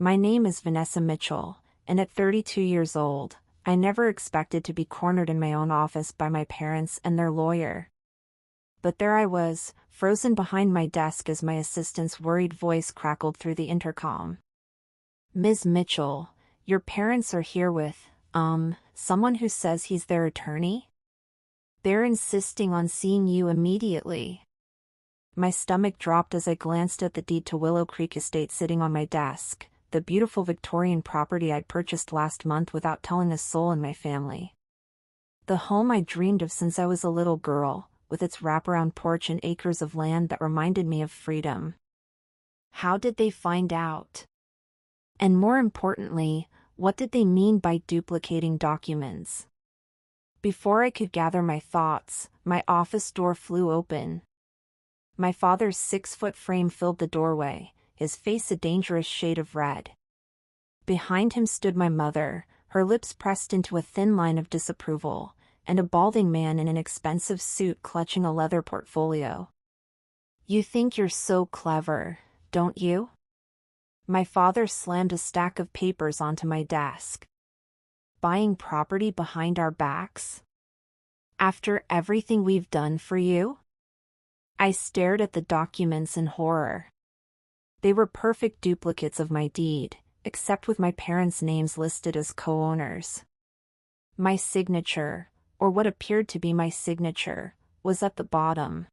My name is Vanessa Mitchell, and at 32 years old, I never expected to be cornered in my own office by my parents and their lawyer. But there I was, frozen behind my desk as my assistant's worried voice crackled through the intercom. "Ms. Mitchell, your parents are here with, someone who says he's their attorney? They're insisting on seeing you immediately." My stomach dropped as I glanced at the deed to Willow Creek Estate sitting on my desk, the beautiful Victorian property I'd purchased last month without telling a soul in my family. The home I dreamed of since I was a little girl, with its wraparound porch and acres of land that reminded me of freedom. How did they find out? And more importantly, what did they mean by duplicating documents? Before I could gather my thoughts, my office door flew open. My father's 6-foot frame filled the doorway, his face a dangerous shade of red. Behind him stood my mother, her lips pressed into a thin line of disapproval, and a balding man in an expensive suit clutching a leather portfolio. "You think you're so clever, don't you?" My father slammed a stack of papers onto my desk. "Buying property behind our backs? After everything we've done for you?" I stared at the documents in horror. They were perfect duplicates of my deed, except with my parents' names listed as co-owners. My signature, or what appeared to be my signature, was at the bottom.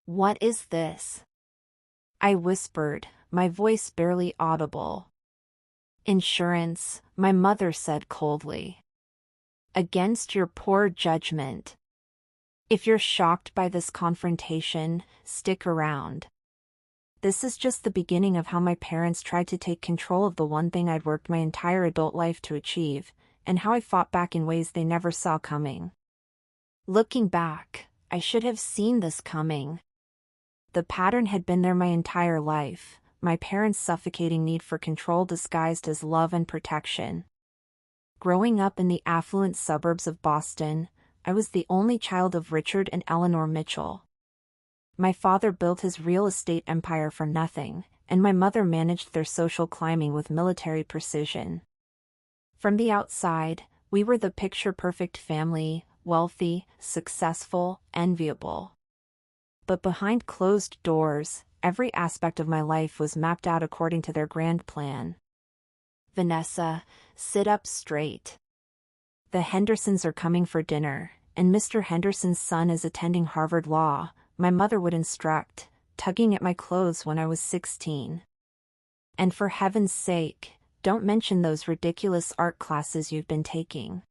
"What is this?" I whispered, my voice barely audible. "Insurance," my mother said coldly. "Against your poor judgment. If you're shocked by this confrontation, stick around. This is just the beginning of how my parents tried to take control of the one thing I'd worked my entire adult life to achieve, and how I fought back in ways they never saw coming." Looking back, I should have seen this coming. The pattern had been there my entire life, my parents' suffocating need for control disguised as love and protection. Growing up in the affluent suburbs of Boston, I was the only child of Richard and Eleanor Mitchell. My father built his real estate empire for nothing, and my mother managed their social climbing with military precision. From the outside, we were the picture-perfect family, wealthy, successful, enviable. But behind closed doors, every aspect of my life was mapped out according to their grand plan. "Vanessa, sit up straight. The Hendersons are coming for dinner, and Mr. Henderson's son is attending Harvard Law," my mother would instruct, tugging at my clothes when I was 16. "And for heaven's sake, don't mention those ridiculous art classes you've been taking."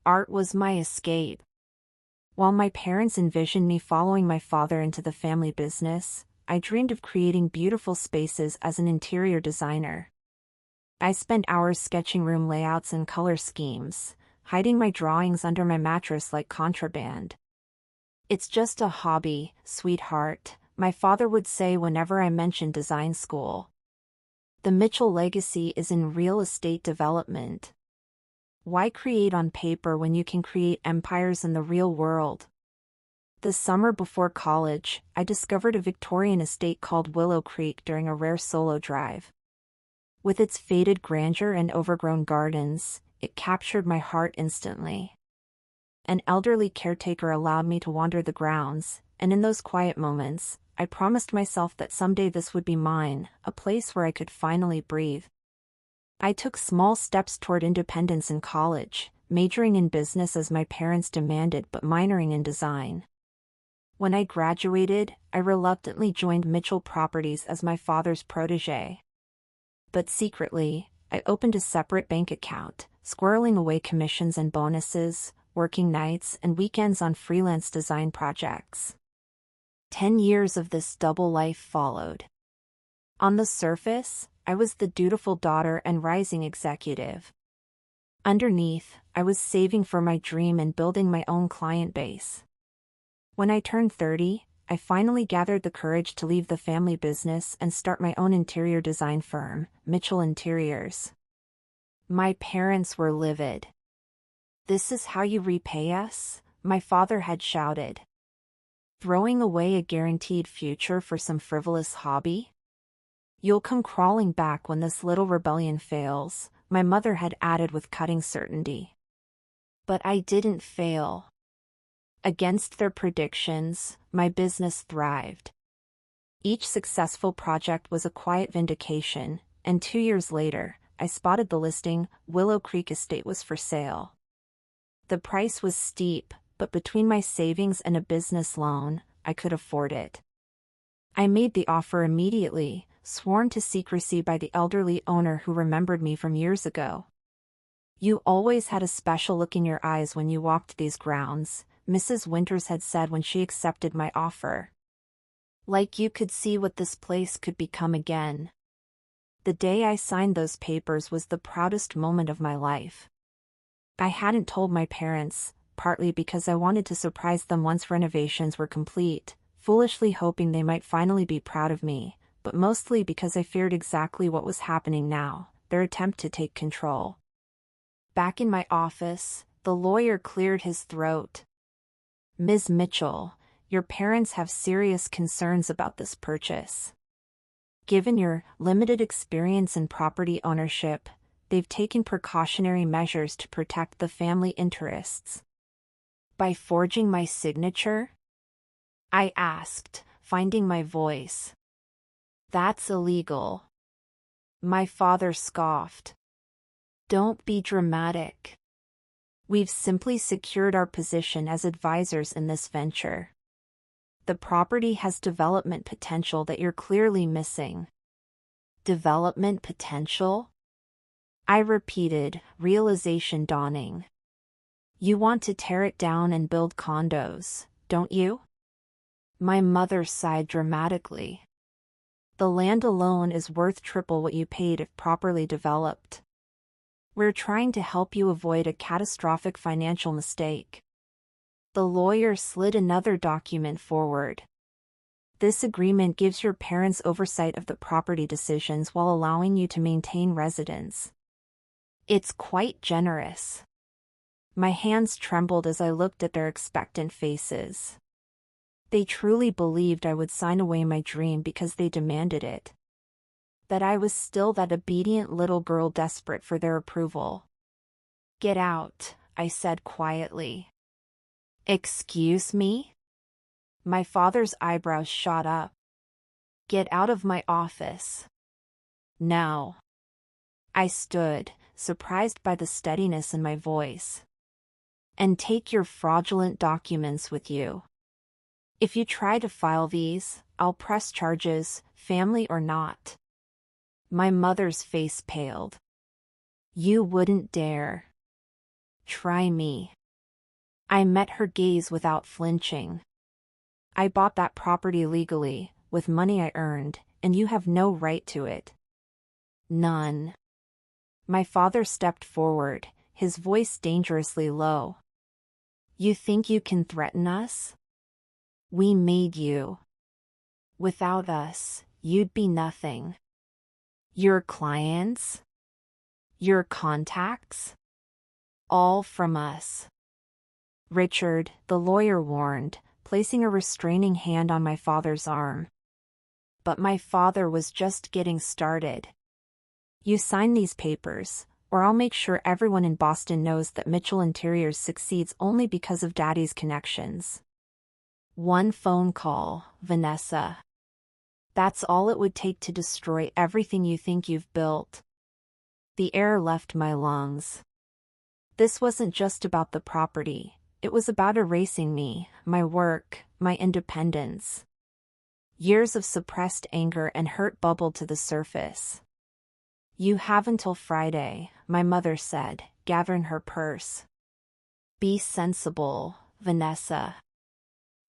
Art was my escape. While my parents envisioned me following my father into the family business, I dreamed of creating beautiful spaces as an interior designer. I spent hours sketching room layouts and color schemes, hiding my drawings under my mattress like contraband. "It's just a hobby, sweetheart," my father would say whenever I mentioned design school. The Mitchell legacy is in real estate development. Why create on paper when you can create empires in the real world? The summer before college, I discovered a Victorian estate called Willow Creek during a rare solo drive. With its faded grandeur and overgrown gardens, it captured my heart instantly. An elderly caretaker allowed me to wander the grounds, and in those quiet moments, I promised myself that someday this would be mine, a place where I could finally breathe. I took small steps toward independence in college, majoring in business as my parents demanded but minoring in design. When I graduated, I reluctantly joined Mitchell Properties as my father's protégé. But secretly, I opened a separate bank account, squirreling away commissions and bonuses, working nights and weekends on freelance design projects. 10 years of this double life followed. On the surface, I was the dutiful daughter and rising executive. Underneath, I was saving for my dream and building my own client base. When I turned 30, I finally gathered the courage to leave the family business and start my own interior design firm, Mitchell Interiors. My parents were livid. "This is how you repay us?" my father had shouted. "Throwing away a guaranteed future for some frivolous hobby?" You'll come crawling back when this little rebellion fails, my mother had added with cutting certainty. But I didn't fail. Against their predictions, my business thrived. Each successful project was a quiet vindication, and 2 years later, I spotted the listing, Willow Creek Estate was for sale. The price was steep, but between my savings and a business loan, I could afford it. I made the offer immediately, sworn to secrecy by the elderly owner who remembered me from years ago. "You always had a special look in your eyes when you walked these grounds," Mrs. Winters had said when she accepted my offer. "Like you could see what this place could become again." The day I signed those papers was the proudest moment of my life. I hadn't told my parents, partly because I wanted to surprise them once renovations were complete, foolishly hoping they might finally be proud of me, but mostly because I feared exactly what was happening now, their attempt to take control. Back in my office, the lawyer cleared his throat. "Ms. Mitchell, your parents have serious concerns about this purchase. Given your limited experience in property ownership, they've taken precautionary measures to protect the family interests." "By forging my signature?" I asked, finding my voice. "That's illegal." My father scoffed. "Don't be dramatic. We've simply secured our position as advisors in this venture. The property has development potential that you're clearly missing." "Development potential?" I repeated, realization dawning. "You want to tear it down and build condos, don't you?" My mother sighed dramatically. "The land alone is worth triple what you paid if properly developed. We're trying to help you avoid a catastrophic financial mistake." The lawyer slid another document forward. "This agreement gives your parents oversight of the property decisions while allowing you to maintain residence. It's quite generous." My hands trembled as I looked at their expectant faces. They truly believed I would sign away my dream because they demanded it. That I was still that obedient little girl desperate for their approval. "Get out," I said quietly. "Excuse me?" My father's eyebrows shot up. "Get out of my office." "Now." I stood, surprised by the steadiness in my voice. "And take your fraudulent documents with you. If you try to file these, I'll press charges, family or not." My mother's face paled. "You wouldn't dare." "Try me." I met her gaze without flinching. "I bought that property legally, with money I earned, and you have no right to it." "None." My father stepped forward, his voice dangerously low. "You think you can threaten us? We made you. Without us, you'd be nothing. Your clients? Your contacts? All from us." "Richard," the lawyer warned, placing a restraining hand on my father's arm. But my father was just getting started. "You sign these papers, or I'll make sure everyone in Boston knows that Mitchell Interiors succeeds only because of Daddy's connections. One phone call, Vanessa. That's all it would take to destroy everything you think you've built." The air left my lungs. This wasn't just about the property, it was about erasing me, my work, my independence. Years of suppressed anger and hurt bubbled to the surface. "You have until Friday," my mother said, gathering her purse. "Be sensible, Vanessa."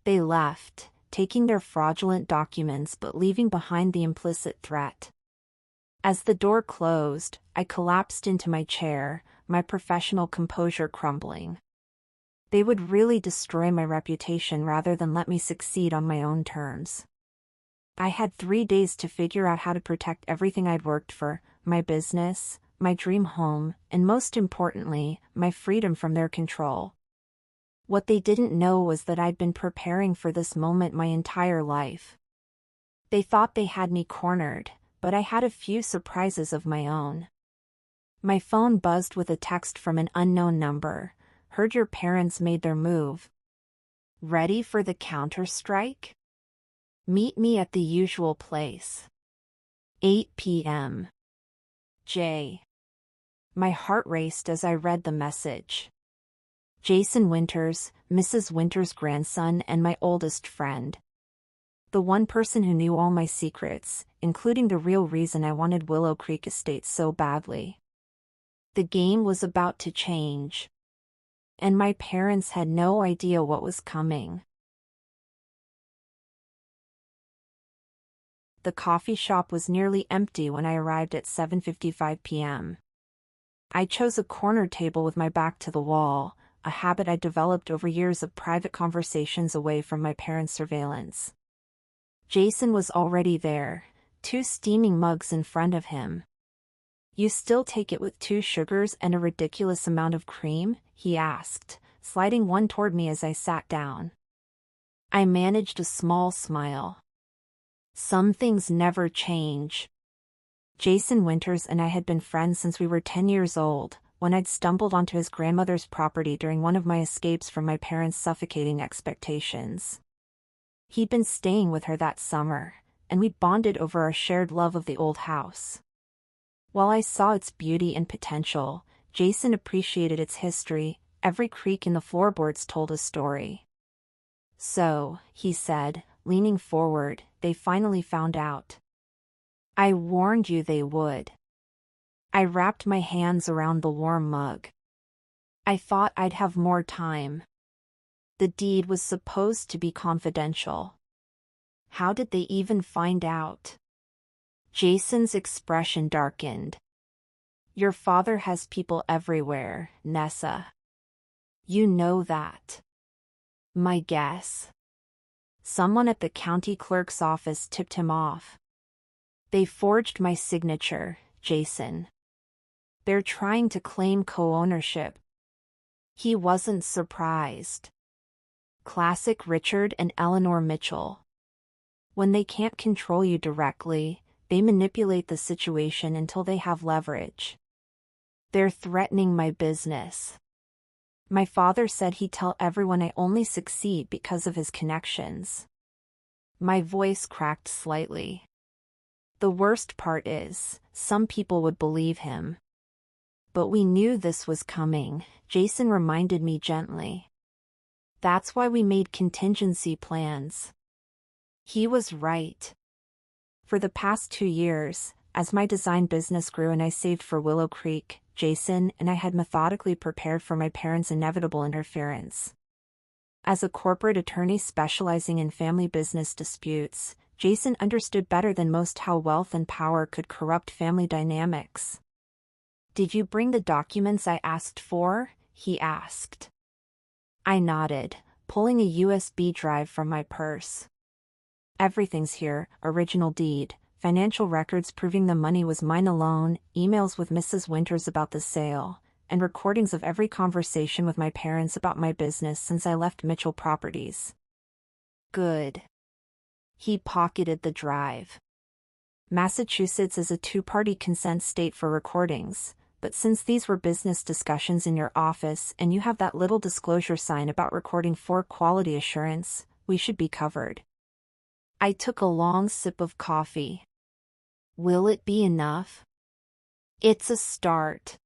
They left, taking their fraudulent documents but leaving behind the implicit threat. As the door closed, I collapsed into my chair, my professional composure crumbling. They would really destroy my reputation rather than let me succeed on my own terms. I had 3 days to figure out how to protect everything I'd worked for, my business, my dream home, and most importantly, my freedom from their control. What they didn't know was that I'd been preparing for this moment my entire life. They thought they had me cornered, but I had a few surprises of my own. My phone buzzed with a text from an unknown number. Heard your parents made their move. Ready for the counter-strike? Meet me at the usual place. 8 p.m. J. My heart raced as I read the message. Jason Winters, Mrs. Winters' grandson and my oldest friend. The one person who knew all my secrets, including the real reason I wanted Willow Creek Estate so badly. The game was about to change. And my parents had no idea what was coming. The coffee shop was nearly empty when I arrived at 7:55 p.m. I chose a corner table with my back to the wall, a habit I developed over years of private conversations away from my parents' surveillance. Jason was already there, 2 steaming mugs in front of him. You still take it with 2 sugars and a ridiculous amount of cream? He asked, sliding one toward me as I sat down. I managed a small smile. Some things never change. Jason Winters and I had been friends since we were 10 years old, when I'd stumbled onto his grandmother's property during one of my escapes from my parents' suffocating expectations. He'd been staying with her that summer, and we'd bonded over our shared love of the old house. While I saw its beauty and potential, Jason appreciated its history. Every creak in the floorboards told a story. So, he said, leaning forward, they finally found out. I warned you they would. I wrapped my hands around the warm mug. I thought I'd have more time. The deed was supposed to be confidential. How did they even find out? Jason's expression darkened. Your father has people everywhere, Nessa. You know that. My guess. Someone at the county clerk's office tipped him off. They forged my signature, Jason. They're trying to claim co-ownership. He wasn't surprised. Classic Richard and Eleanor Mitchell. When they can't control you directly, they manipulate the situation until they have leverage. They're threatening my business. My father said he'd tell everyone I only succeed because of his connections. My voice cracked slightly. The worst part is, some people would believe him. But we knew this was coming, Jason reminded me gently. That's why we made contingency plans. He was right. For the past 2 years, as my design business grew and I saved for Willow Creek, Jason and I had methodically prepared for my parents' inevitable interference. As a corporate attorney specializing in family business disputes, Jason understood better than most how wealth and power could corrupt family dynamics. Did you bring the documents I asked for? He asked. I nodded, pulling a USB drive from my purse. Everything's here, original deed, financial records proving the money was mine alone, emails with Mrs. Winters about the sale, and recordings of every conversation with my parents about my business since I left Mitchell Properties. Good. He pocketed the drive. Massachusetts is a 2-party consent state for recordings, but since these were business discussions in your office and you have that little disclosure sign about recording for quality assurance, we should be covered. I took a long sip of coffee. Will it be enough? It's a start.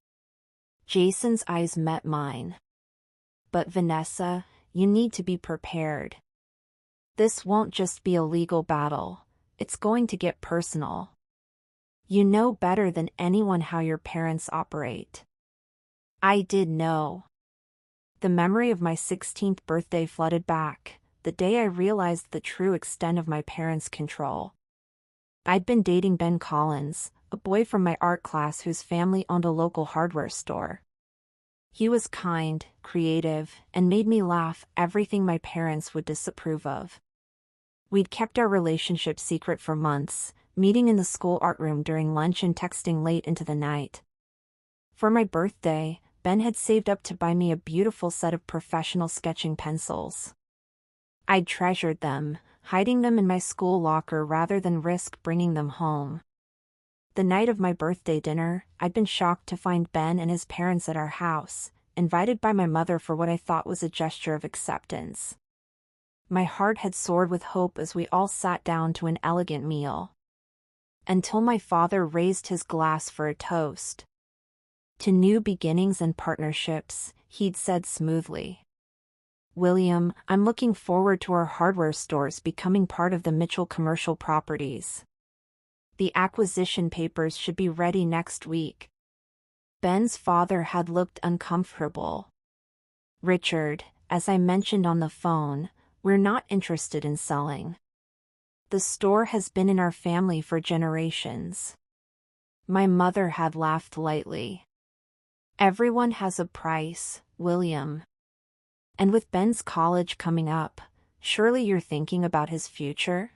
Jason's eyes met mine. But Vanessa, you need to be prepared. This won't just be a legal battle, it's going to get personal. You know better than anyone how your parents operate. I did know. The memory of my 16th birthday flooded back, the day I realized the true extent of my parents' control. I'd been dating Ben Collins, a boy from my art class whose family owned a local hardware store. He was kind, creative, and made me laugh, everything my parents would disapprove of. We'd kept our relationship secret for months, meeting in the school art room during lunch and texting late into the night. For my birthday, Ben had saved up to buy me a beautiful set of professional sketching pencils. I'd treasured them, hiding them in my school locker rather than risk bringing them home. The night of my birthday dinner, I'd been shocked to find Ben and his parents at our house, invited by my mother for what I thought was a gesture of acceptance. My heart had soared with hope as we all sat down to an elegant meal. Until my father raised his glass for a toast. To new beginnings and partnerships, he'd said smoothly. William, I'm looking forward to our hardware stores becoming part of the Mitchell Commercial Properties. The acquisition papers should be ready next week. Ben's father had looked uncomfortable. Richard, as I mentioned on the phone, we're not interested in selling. The store has been in our family for generations. My mother had laughed lightly. Everyone has a price, William. And with Ben's college coming up, surely you're thinking about his future?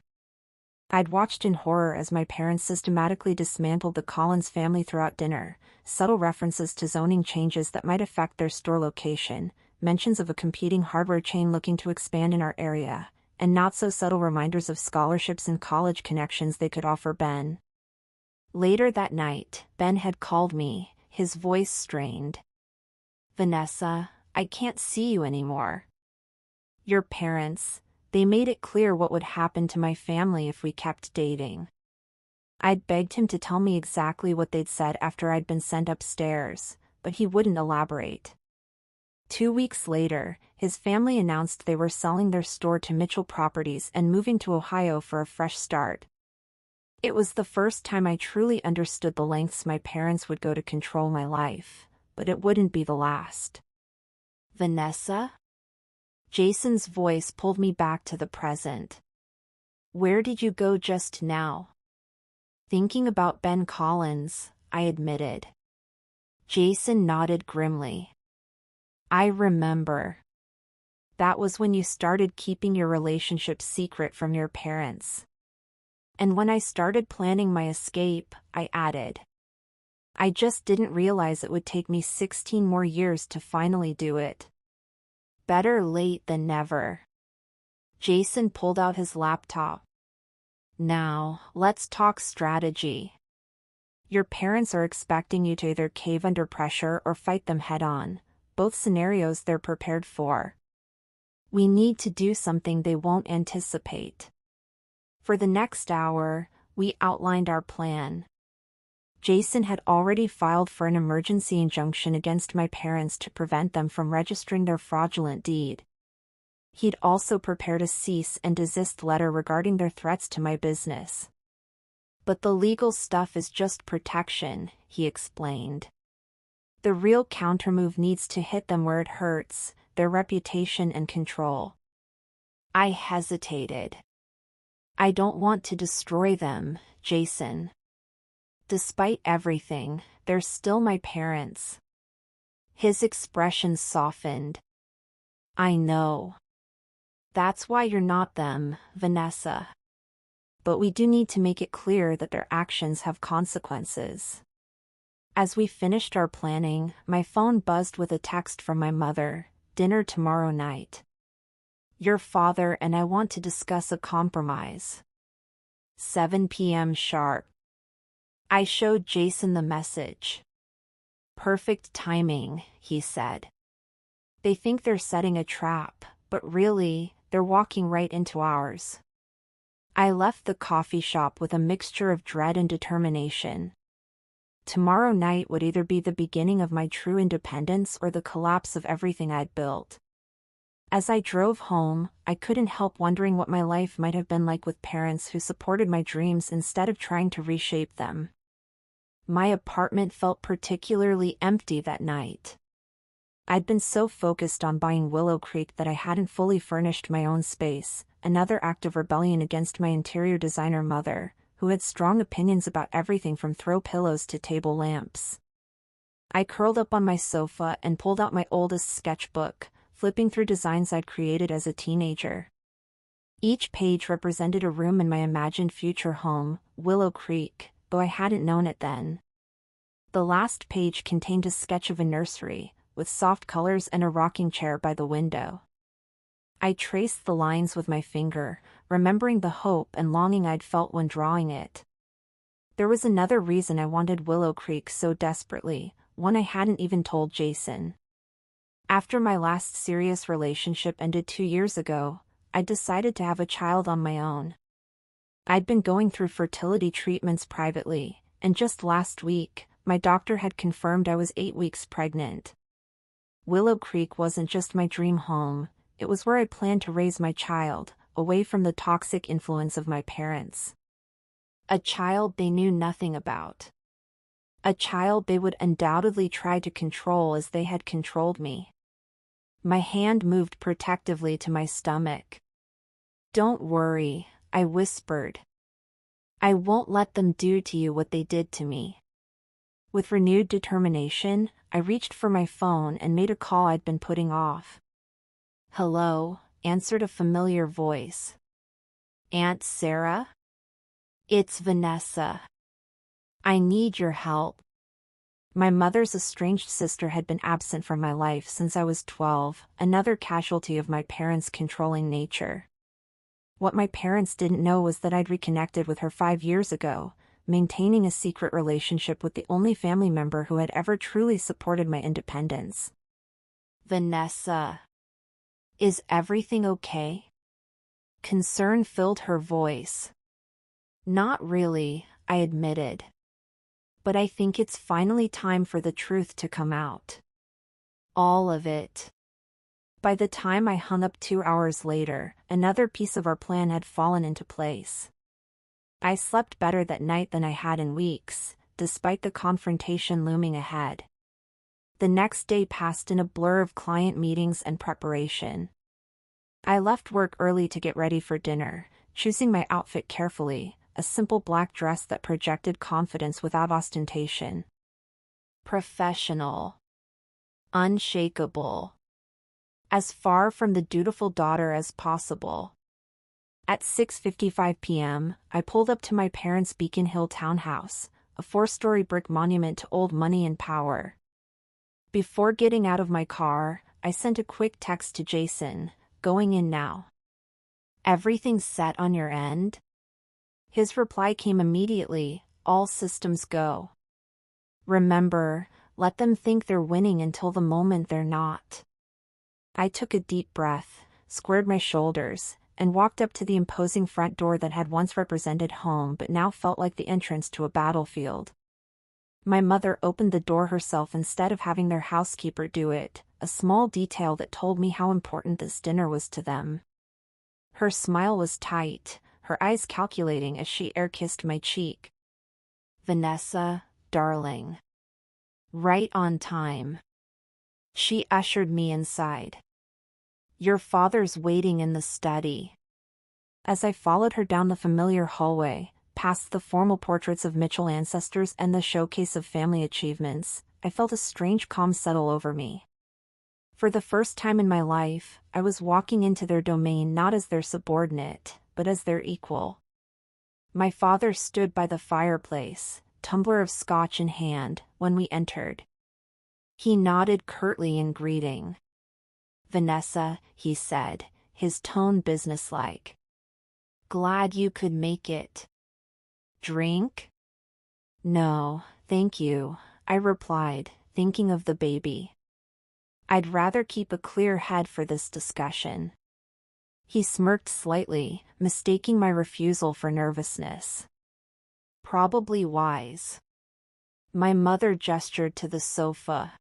I'd watched in horror as my parents systematically dismantled the Collins family throughout dinner, subtle references to zoning changes that might affect their store location, mentions of a competing hardware chain looking to expand in our area, and not-so-subtle reminders of scholarships and college connections they could offer Ben. Later that night, Ben had called me, his voice strained. Vanessa, I can't see you anymore. Your parents, they made it clear what would happen to my family if we kept dating. I'd begged him to tell me exactly what they'd said after I'd been sent upstairs, but he wouldn't elaborate. 2 weeks later, his family announced they were selling their store to Mitchell Properties and moving to Ohio for a fresh start. It was the first time I truly understood the lengths my parents would go to control my life, but it wouldn't be the last. Vanessa? Jason's voice pulled me back to the present. Where did you go just now? Thinking about Ben Collins, I admitted. Jason nodded grimly. I remember. That was when you started keeping your relationship secret from your parents. And when I started planning my escape, I added. I just didn't realize it would take me 16 more years to finally do it. Better late than never. Jason pulled out his laptop. Now, let's talk strategy. Your parents are expecting you to either cave under pressure or fight them head-on, both scenarios they're prepared for. We need to do something they won't anticipate. For the next hour, we outlined our plan. Jason had already filed for an emergency injunction against my parents to prevent them from registering their fraudulent deed. He'd also prepared a cease and desist letter regarding their threats to my business. But the legal stuff is just protection, he explained. The real countermove needs to hit them where it hurts, their reputation and control. I hesitated. I don't want to destroy them, Jason. Despite everything, they're still my parents. His expression softened. I know. That's why you're not them, Vanessa. But we do need to make it clear that their actions have consequences. As we finished our planning, my phone buzzed with a text from my mother, dinner tomorrow night. Your father and I want to discuss a compromise. 7 p.m. sharp. I showed Jason the message. Perfect timing, he said. They think they're setting a trap, but really, they're walking right into ours. I left the coffee shop with a mixture of dread and determination. Tomorrow night would either be the beginning of my true independence or the collapse of everything I'd built. As I drove home, I couldn't help wondering what my life might have been like with parents who supported my dreams instead of trying to reshape them. My apartment felt particularly empty that night. I'd been so focused on buying Willow Creek that I hadn't fully furnished my own space, another act of rebellion against my interior designer mother, who had strong opinions about everything from throw pillows to table lamps. I curled up on my sofa and pulled out my oldest sketchbook, flipping through designs I'd created as a teenager. Each page represented a room in my imagined future home, Willow Creek, though I hadn't known it then. The last page contained a sketch of a nursery, with soft colors and a rocking chair by the window. I traced the lines with my finger, remembering the hope and longing I'd felt when drawing it. There was another reason I wanted Willow Creek so desperately, one I hadn't even told Jason. After my last serious relationship ended 2 years ago, I decided to have a child on my own. I'd been going through fertility treatments privately, and just last week, my doctor had confirmed I was 8 weeks pregnant. Willow Creek wasn't just my dream home, it was where I planned to raise my child, away from the toxic influence of my parents. A child they knew nothing about. A child they would undoubtedly try to control as they had controlled me. My hand moved protectively to my stomach. "Don't worry," I whispered. "I won't let them do to you what they did to me." With renewed determination, I reached for my phone and made a call I'd been putting off. "Hello," answered a familiar voice. "Aunt Sarah?" "It's Vanessa. I need your help." My mother's estranged sister had been absent from my life since I was 12, another casualty of my parents' controlling nature. What my parents didn't know was that I'd reconnected with her 5 years ago, maintaining a secret relationship with the only family member who had ever truly supported my independence. "Vanessa, is everything okay?" Concern filled her voice. "Not really," I admitted. "But I think it's finally time for the truth to come out. All of it." By the time I hung up 2 hours later, another piece of our plan had fallen into place. I slept better that night than I had in weeks, despite the confrontation looming ahead. The next day passed in a blur of client meetings and preparation. I left work early to get ready for dinner, choosing my outfit carefully, a simple black dress that projected confidence without ostentation. Professional. Unshakable. As far from the dutiful daughter as possible. At 6:55 p.m., I pulled up to my parents' Beacon Hill townhouse, a 4-story brick monument to old money and power. Before getting out of my car, I sent a quick text to Jason, "Going in now. Everything's set on your end?" His reply came immediately, "All systems go. Remember, let them think they're winning until the moment they're not." I took a deep breath, squared my shoulders, and walked up to the imposing front door that had once represented home but now felt like the entrance to a battlefield. My mother opened the door herself instead of having their housekeeper do it, a small detail that told me how important this dinner was to them. Her smile was tight, her eyes calculating as she air-kissed my cheek. "Vanessa, darling. Right on time." She ushered me inside. "Your father's waiting in the study." As I followed her down the familiar hallway, past the formal portraits of Mitchell ancestors and the showcase of family achievements, I felt a strange calm settle over me. For the first time in my life, I was walking into their domain not as their subordinate, but as their equal. My father stood by the fireplace, tumbler of scotch in hand, when we entered. He nodded curtly in greeting. "Vanessa," he said, his tone businesslike. "Glad you could make it. Drink?" "No, thank you," I replied, thinking of the baby. "I'd rather keep a clear head for this discussion." He smirked slightly, mistaking my refusal for nervousness. "Probably wise." My mother gestured to the sofa.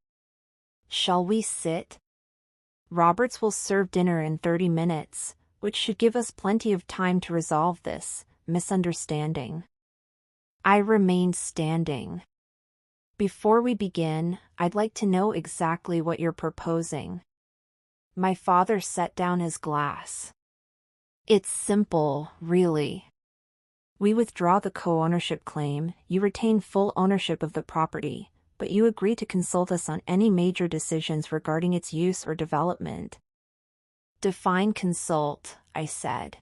"Shall we sit? Roberts will serve dinner in 30 minutes, which should give us plenty of time to resolve this misunderstanding." I remained standing. "Before we begin, I'd like to know exactly what you're proposing." My father set down his glass. "It's simple, really. We withdraw the co-ownership claim, you retain full ownership of the property, but you agree to consult us on any major decisions regarding its use or development." "Define consult," I said.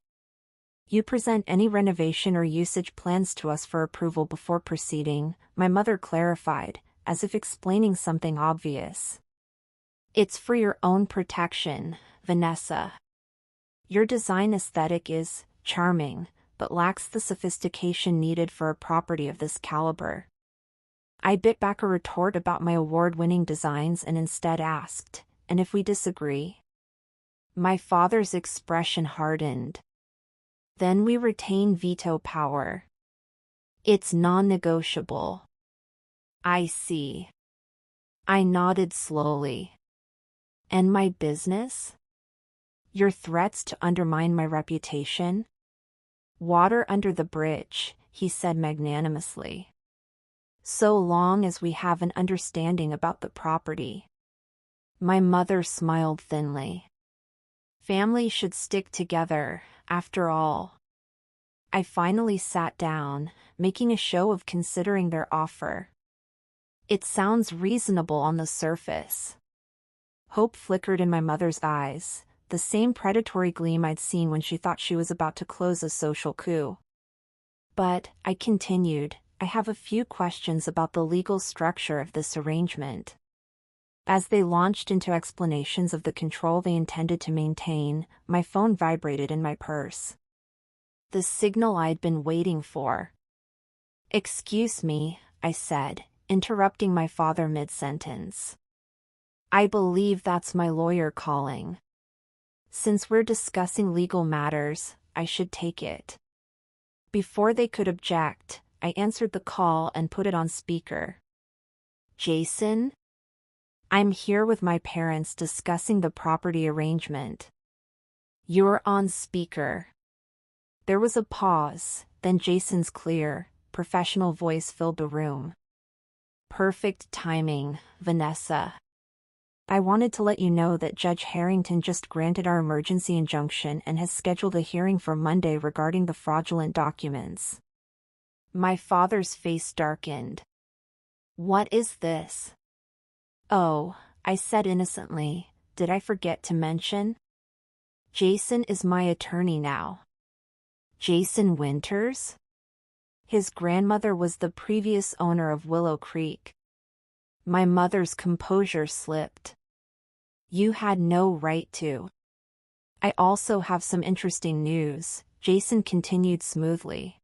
"You present any renovation or usage plans to us for approval before proceeding," my mother clarified, as if explaining something obvious. "It's for your own protection, Vanessa. Your design aesthetic is charming, but lacks the sophistication needed for a property of this caliber. I bit back a retort about my award-winning designs and instead asked, "And if we disagree?" My father's expression hardened. "Then we retain veto power. It's non-negotiable." "I see." I nodded slowly. "And my business? Your threats to undermine my reputation?" "Water under the bridge," he said magnanimously. "So long as we have an understanding about the property." My mother smiled thinly. Families should stick together, after all. I finally sat down, making a show of considering their offer. "It sounds reasonable on the surface." Hope flickered in my mother's eyes, the same predatory gleam I'd seen when she thought she was about to close a social coup. "But," I continued, "I have a few questions about the legal structure of this arrangement." As they launched into explanations of the control they intended to maintain, my phone vibrated in my purse. The signal I'd been waiting for. "Excuse me," I said, interrupting my father mid-sentence. "I believe that's my lawyer calling. Since we're discussing legal matters, I should take it." Before they could object, I answered the call and put it on speaker. "Jason? I'm here with my parents discussing the property arrangement." "You're on speaker." There was a pause, then Jason's clear, professional voice filled the room. "Perfect timing, Vanessa. I wanted to let you know that Judge Harrington just granted our emergency injunction and has scheduled a hearing for Monday regarding the fraudulent documents." My father's face darkened. "What is this?" "Oh," I said innocently, "did I forget to mention? Jason is my attorney now." "Jason Winters?" "His grandmother was the previous owner of Willow Creek." My mother's composure slipped. "You had no right to." "I also have some interesting news," Jason continued smoothly.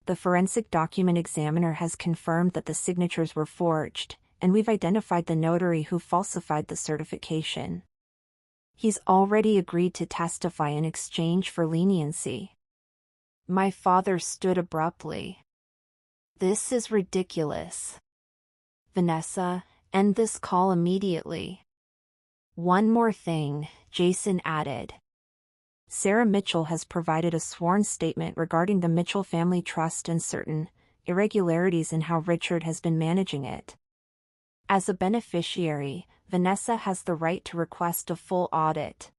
"The forensic document examiner has confirmed that the signatures were forged, and we've identified the notary who falsified the certification. He's already agreed to testify in exchange for leniency." My father stood abruptly. "This is ridiculous. Vanessa, end this call immediately." "One more thing," Jason added. "Sarah Mitchell has provided a sworn statement regarding the Mitchell Family Trust and certain irregularities in how Richard has been managing it. As a beneficiary, Vanessa has the right to request a full audit."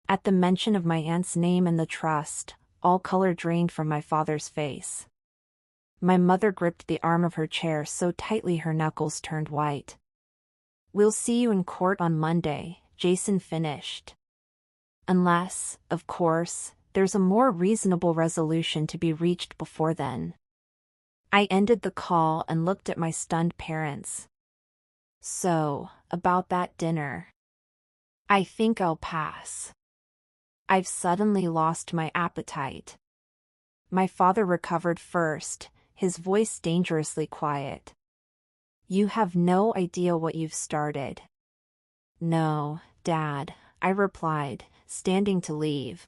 At the mention of my aunt's name and the trust, all color drained from my father's face. My mother gripped the arm of her chair so tightly her knuckles turned white. "We'll see you in court on Monday," Jason finished. "Unless, of course, there's a more reasonable resolution to be reached before then." I ended the call and looked at my stunned parents. "So, about that dinner. I think I'll pass. I've suddenly lost my appetite." My father recovered first, his voice dangerously quiet. "You have no idea what you've started." "No, Dad," I replied, standing to leave.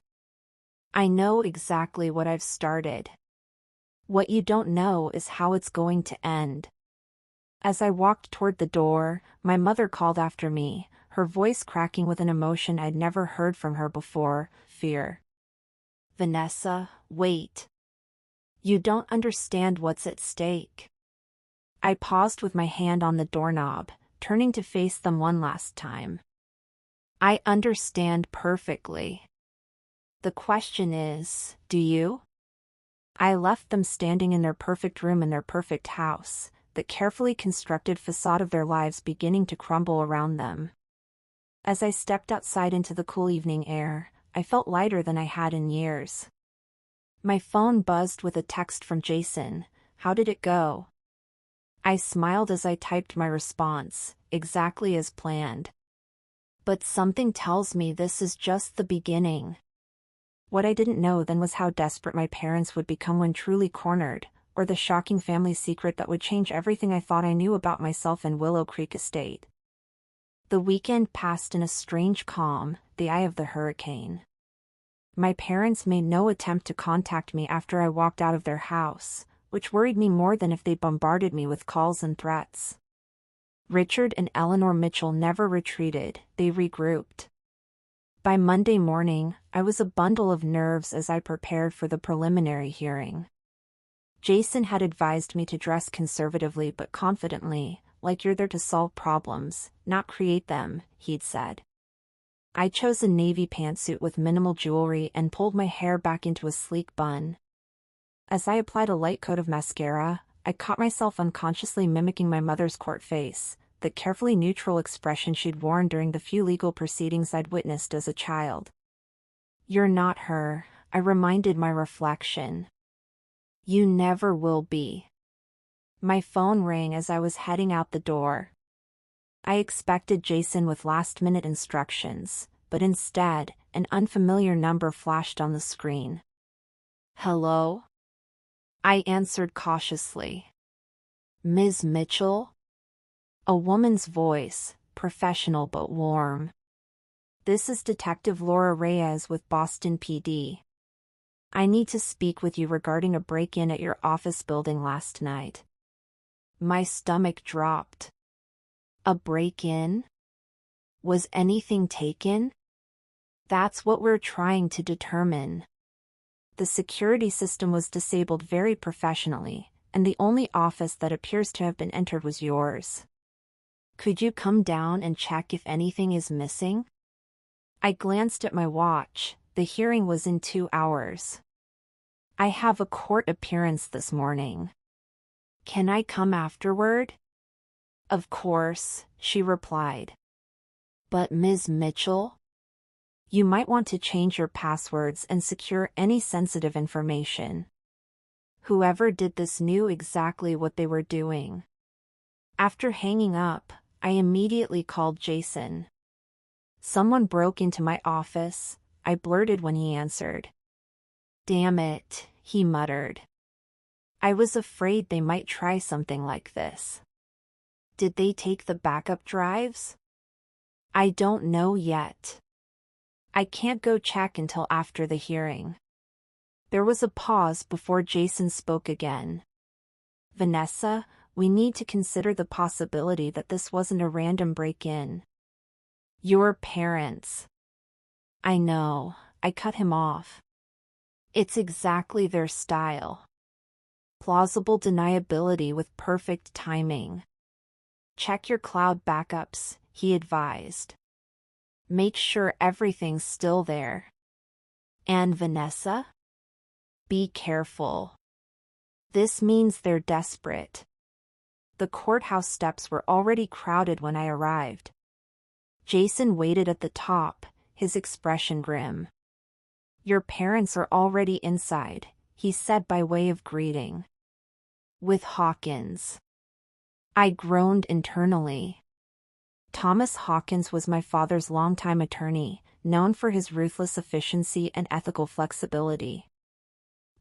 "I know exactly what I've started. What you don't know is how it's going to end." As I walked toward the door, my mother called after me, her voice cracking with an emotion I'd never heard from her before, fear. "Vanessa, wait. You don't understand what's at stake." I paused with my hand on the doorknob, turning to face them one last time. "I understand perfectly. The question is, do you?" I left them standing in their perfect room in their perfect house, the carefully constructed facade of their lives beginning to crumble around them. As I stepped outside into the cool evening air, I felt lighter than I had in years. My phone buzzed with a text from Jason. "How did it go?" I smiled as I typed my response, exactly as planned. "But something tells me this is just the beginning." What I didn't know then was how desperate my parents would become when truly cornered, or the shocking family secret that would change everything I thought I knew about myself and Willow Creek Estate. The weekend passed in a strange calm, the eye of the hurricane. My parents made no attempt to contact me after I walked out of their house, which worried me more than if they bombarded me with calls and threats. Richard and Eleanor Mitchell never retreated, they regrouped. By Monday morning, I was a bundle of nerves as I prepared for the preliminary hearing. Jason had advised me to dress conservatively but confidently, like you're there to solve problems, not create them, he'd said. I chose a navy pantsuit with minimal jewelry and pulled my hair back into a sleek bun. As I applied a light coat of mascara, I caught myself unconsciously mimicking my mother's court face, the carefully neutral expression she'd worn during the few legal proceedings I'd witnessed as a child. "You're not her," I reminded my reflection. "You never will be." My phone rang as I was heading out the door. I expected Jason with last-minute instructions, but instead, an unfamiliar number flashed on the screen. "Hello?" I answered cautiously. "Ms. Mitchell?" A woman's voice, professional but warm. "This is Detective Laura Reyes with Boston PD. I need to speak with you regarding a break-in at your office building last night." My stomach dropped. A break-in? Was anything taken? That's what we're trying to determine. The security system was disabled very professionally, and the only office that appears to have been entered was yours. Could you come down and check if anything is missing? I glanced at my watch. The hearing was in 2 hours. I have a court appearance this morning. Can I come afterward? Of course, she replied. But Ms. Mitchell? You might want to change your passwords and secure any sensitive information. Whoever did this knew exactly what they were doing. After hanging up, I immediately called Jason. "Someone broke into my office," I blurted when he answered. "Damn it," he muttered. I was afraid they might try something like this. Did they take the backup drives? I don't know yet. I can't go check until after the hearing. There was a pause before Jason spoke again. "Vanessa, we need to consider the possibility that this wasn't a random break-in." "Your parents." "I know," I cut him off. "It's exactly their style. Plausible deniability with perfect timing." "Check your cloud backups," he advised. "Make sure everything's still there." "And Vanessa? Be careful. This means they're desperate." The courthouse steps were already crowded when I arrived. Jason waited at the top, his expression grim. "Your parents are already inside," he said by way of greeting. "With Hawkins." I groaned internally. Thomas Hawkins was my father's longtime attorney, known for his ruthless efficiency and ethical flexibility.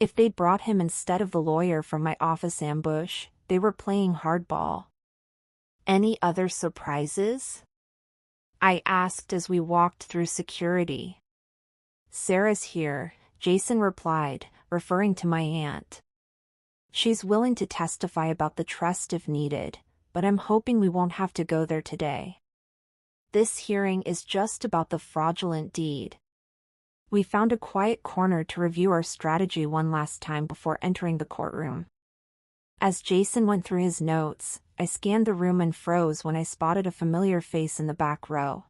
If they'd brought him instead of the lawyer from my office ambush, they were playing hardball. "Any other surprises?" I asked as we walked through security. "Sarah's here," Jason replied, referring to my aunt. "She's willing to testify about the trust if needed, but I'm hoping we won't have to go there today. This hearing is just about the fraudulent deed." We found a quiet corner to review our strategy one last time before entering the courtroom. As Jason went through his notes, I scanned the room and froze when I spotted a familiar face in the back row.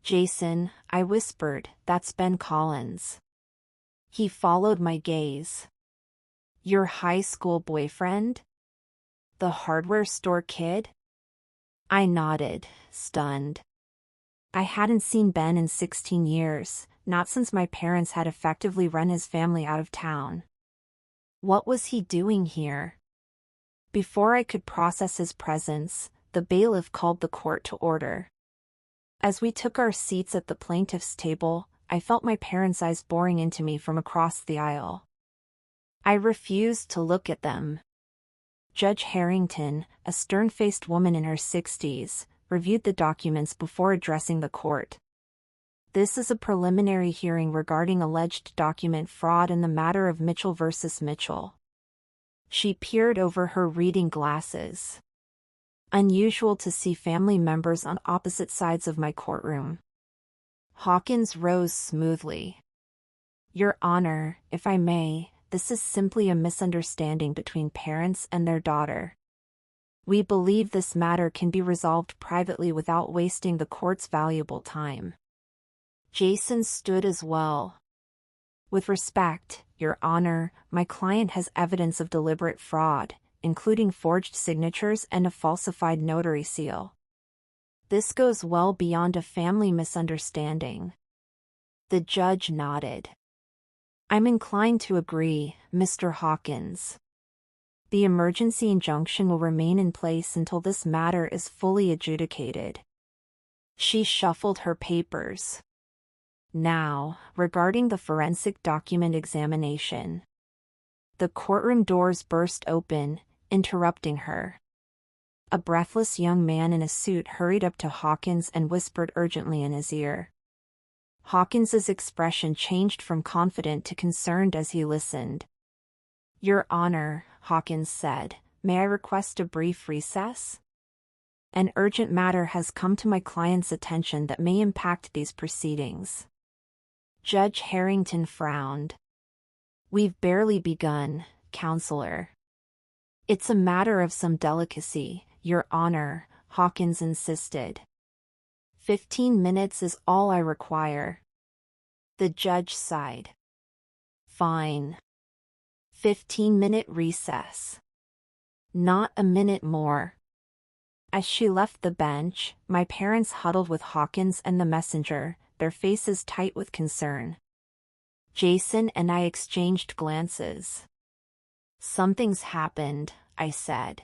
"Jason," I whispered, "that's Ben Collins." He followed my gaze. "Your high school boyfriend? The hardware store kid?" I nodded, stunned. I hadn't seen Ben in 16 years, not since my parents had effectively run his family out of town. What was he doing here? Before I could process his presence, the bailiff called the court to order. As we took our seats at the plaintiff's table, I felt my parents' eyes boring into me from across the aisle. I refused to look at them. Judge Harrington, a stern-faced woman in her 60s, reviewed the documents before addressing the court. This is a preliminary hearing regarding alleged document fraud in the matter of Mitchell versus Mitchell. She peered over her reading glasses. Unusual to see family members on opposite sides of my courtroom. Hawkins rose smoothly. Your Honor, if I may, this is simply a misunderstanding between parents and their daughter. We believe this matter can be resolved privately without wasting the court's valuable time. Jason stood as well. With respect, Your Honor, my client has evidence of deliberate fraud, including forged signatures and a falsified notary seal. This goes well beyond a family misunderstanding. The judge nodded. I'm inclined to agree, Mr. Hawkins. The emergency injunction will remain in place until this matter is fully adjudicated. She shuffled her papers. Now, regarding the forensic document examination. The courtroom doors burst open, interrupting her. A breathless young man in a suit hurried up to Hawkins and whispered urgently in his ear. Hawkins's expression changed from confident to concerned as he listened. Your Honor, Hawkins said, may I request a brief recess? An urgent matter has come to my client's attention that may impact these proceedings. Judge Harrington frowned. We've barely begun, Counselor. It's a matter of some delicacy, Your Honor, Hawkins insisted. 15 minutes is all I require. The judge sighed. Fine. 15-minute recess. Not a minute more. As she left the bench, my parents huddled with Hawkins and the messenger, their faces tight with concern. Jason and I exchanged glances. Something's happened, I said.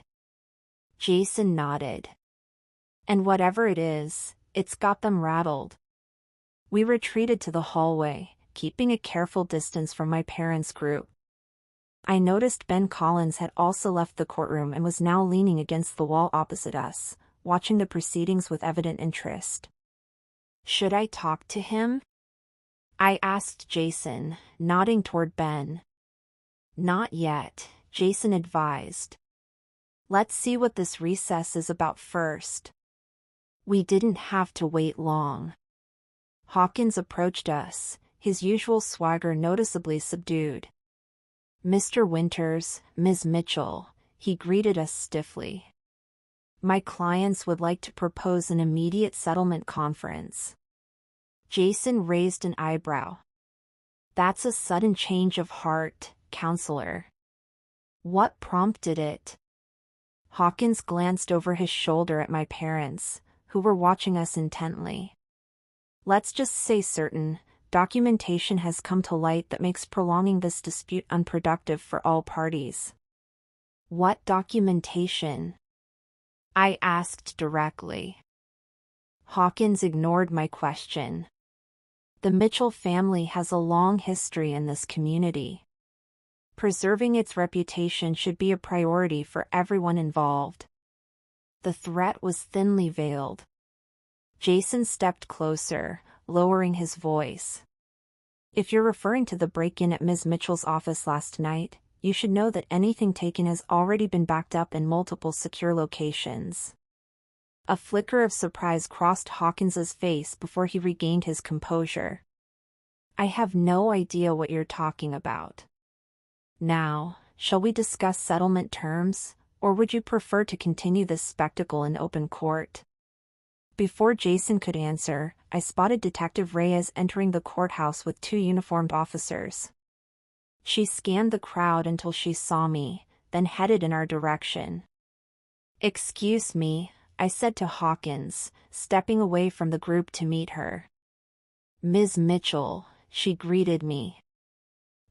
Jason nodded. And whatever it is, it's got them rattled. We retreated to the hallway, keeping a careful distance from my parents' group. I noticed Ben Collins had also left the courtroom and was now leaning against the wall opposite us, watching the proceedings with evident interest. Should I talk to him? I asked Jason, nodding toward Ben. Not yet, Jason advised. Let's see what this recess is about first. We didn't have to wait long. Hawkins approached us, his usual swagger noticeably subdued. Mr. Winters, Ms. Mitchell, he greeted us stiffly. My clients would like to propose an immediate settlement conference. Jason raised an eyebrow. That's a sudden change of heart, Counselor. What prompted it? Hawkins glanced over his shoulder at my parents, who were watching us intently. Let's just say certain documentation has come to light that makes prolonging this dispute unproductive for all parties. What documentation? I asked directly. Hawkins ignored my question. The Mitchell family has a long history in this community. Preserving its reputation should be a priority for everyone involved. The threat was thinly veiled. Jason stepped closer, lowering his voice. If you're referring to the break-in at Ms. Mitchell's office last night, you should know that anything taken has already been backed up in multiple secure locations. A flicker of surprise crossed Hawkins's face before he regained his composure. I have no idea what you're talking about. Now, shall we discuss settlement terms, or would you prefer to continue this spectacle in open court? Before Jason could answer, I spotted Detective Reyes entering the courthouse with 2 uniformed officers. She scanned the crowd until she saw me, then headed in our direction. Excuse me, I said to Hawkins, stepping away from the group to meet her. Ms. Mitchell, she greeted me.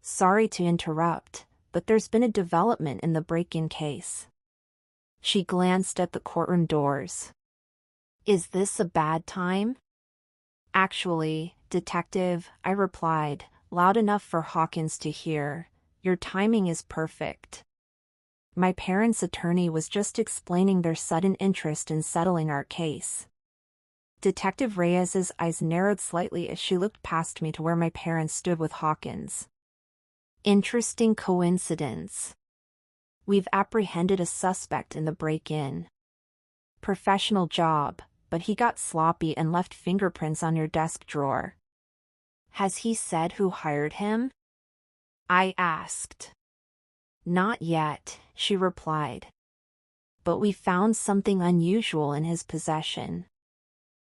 Sorry to interrupt, but there's been a development in the break-in case. She glanced at the courtroom doors. Is this a bad time? Actually, "Detective," I replied, loud enough for Hawkins to hear, "your timing is perfect." My parents' attorney was just explaining their sudden interest in settling our case. Detective Reyes's eyes narrowed slightly as she looked past me to where my parents stood with Hawkins. "Interesting coincidence. We've apprehended a suspect in the break-in. Professional job, but he got sloppy and left fingerprints on your desk drawer." "Has he said who hired him?" I asked. "Not yet," she replied. "But we found something unusual in his possession."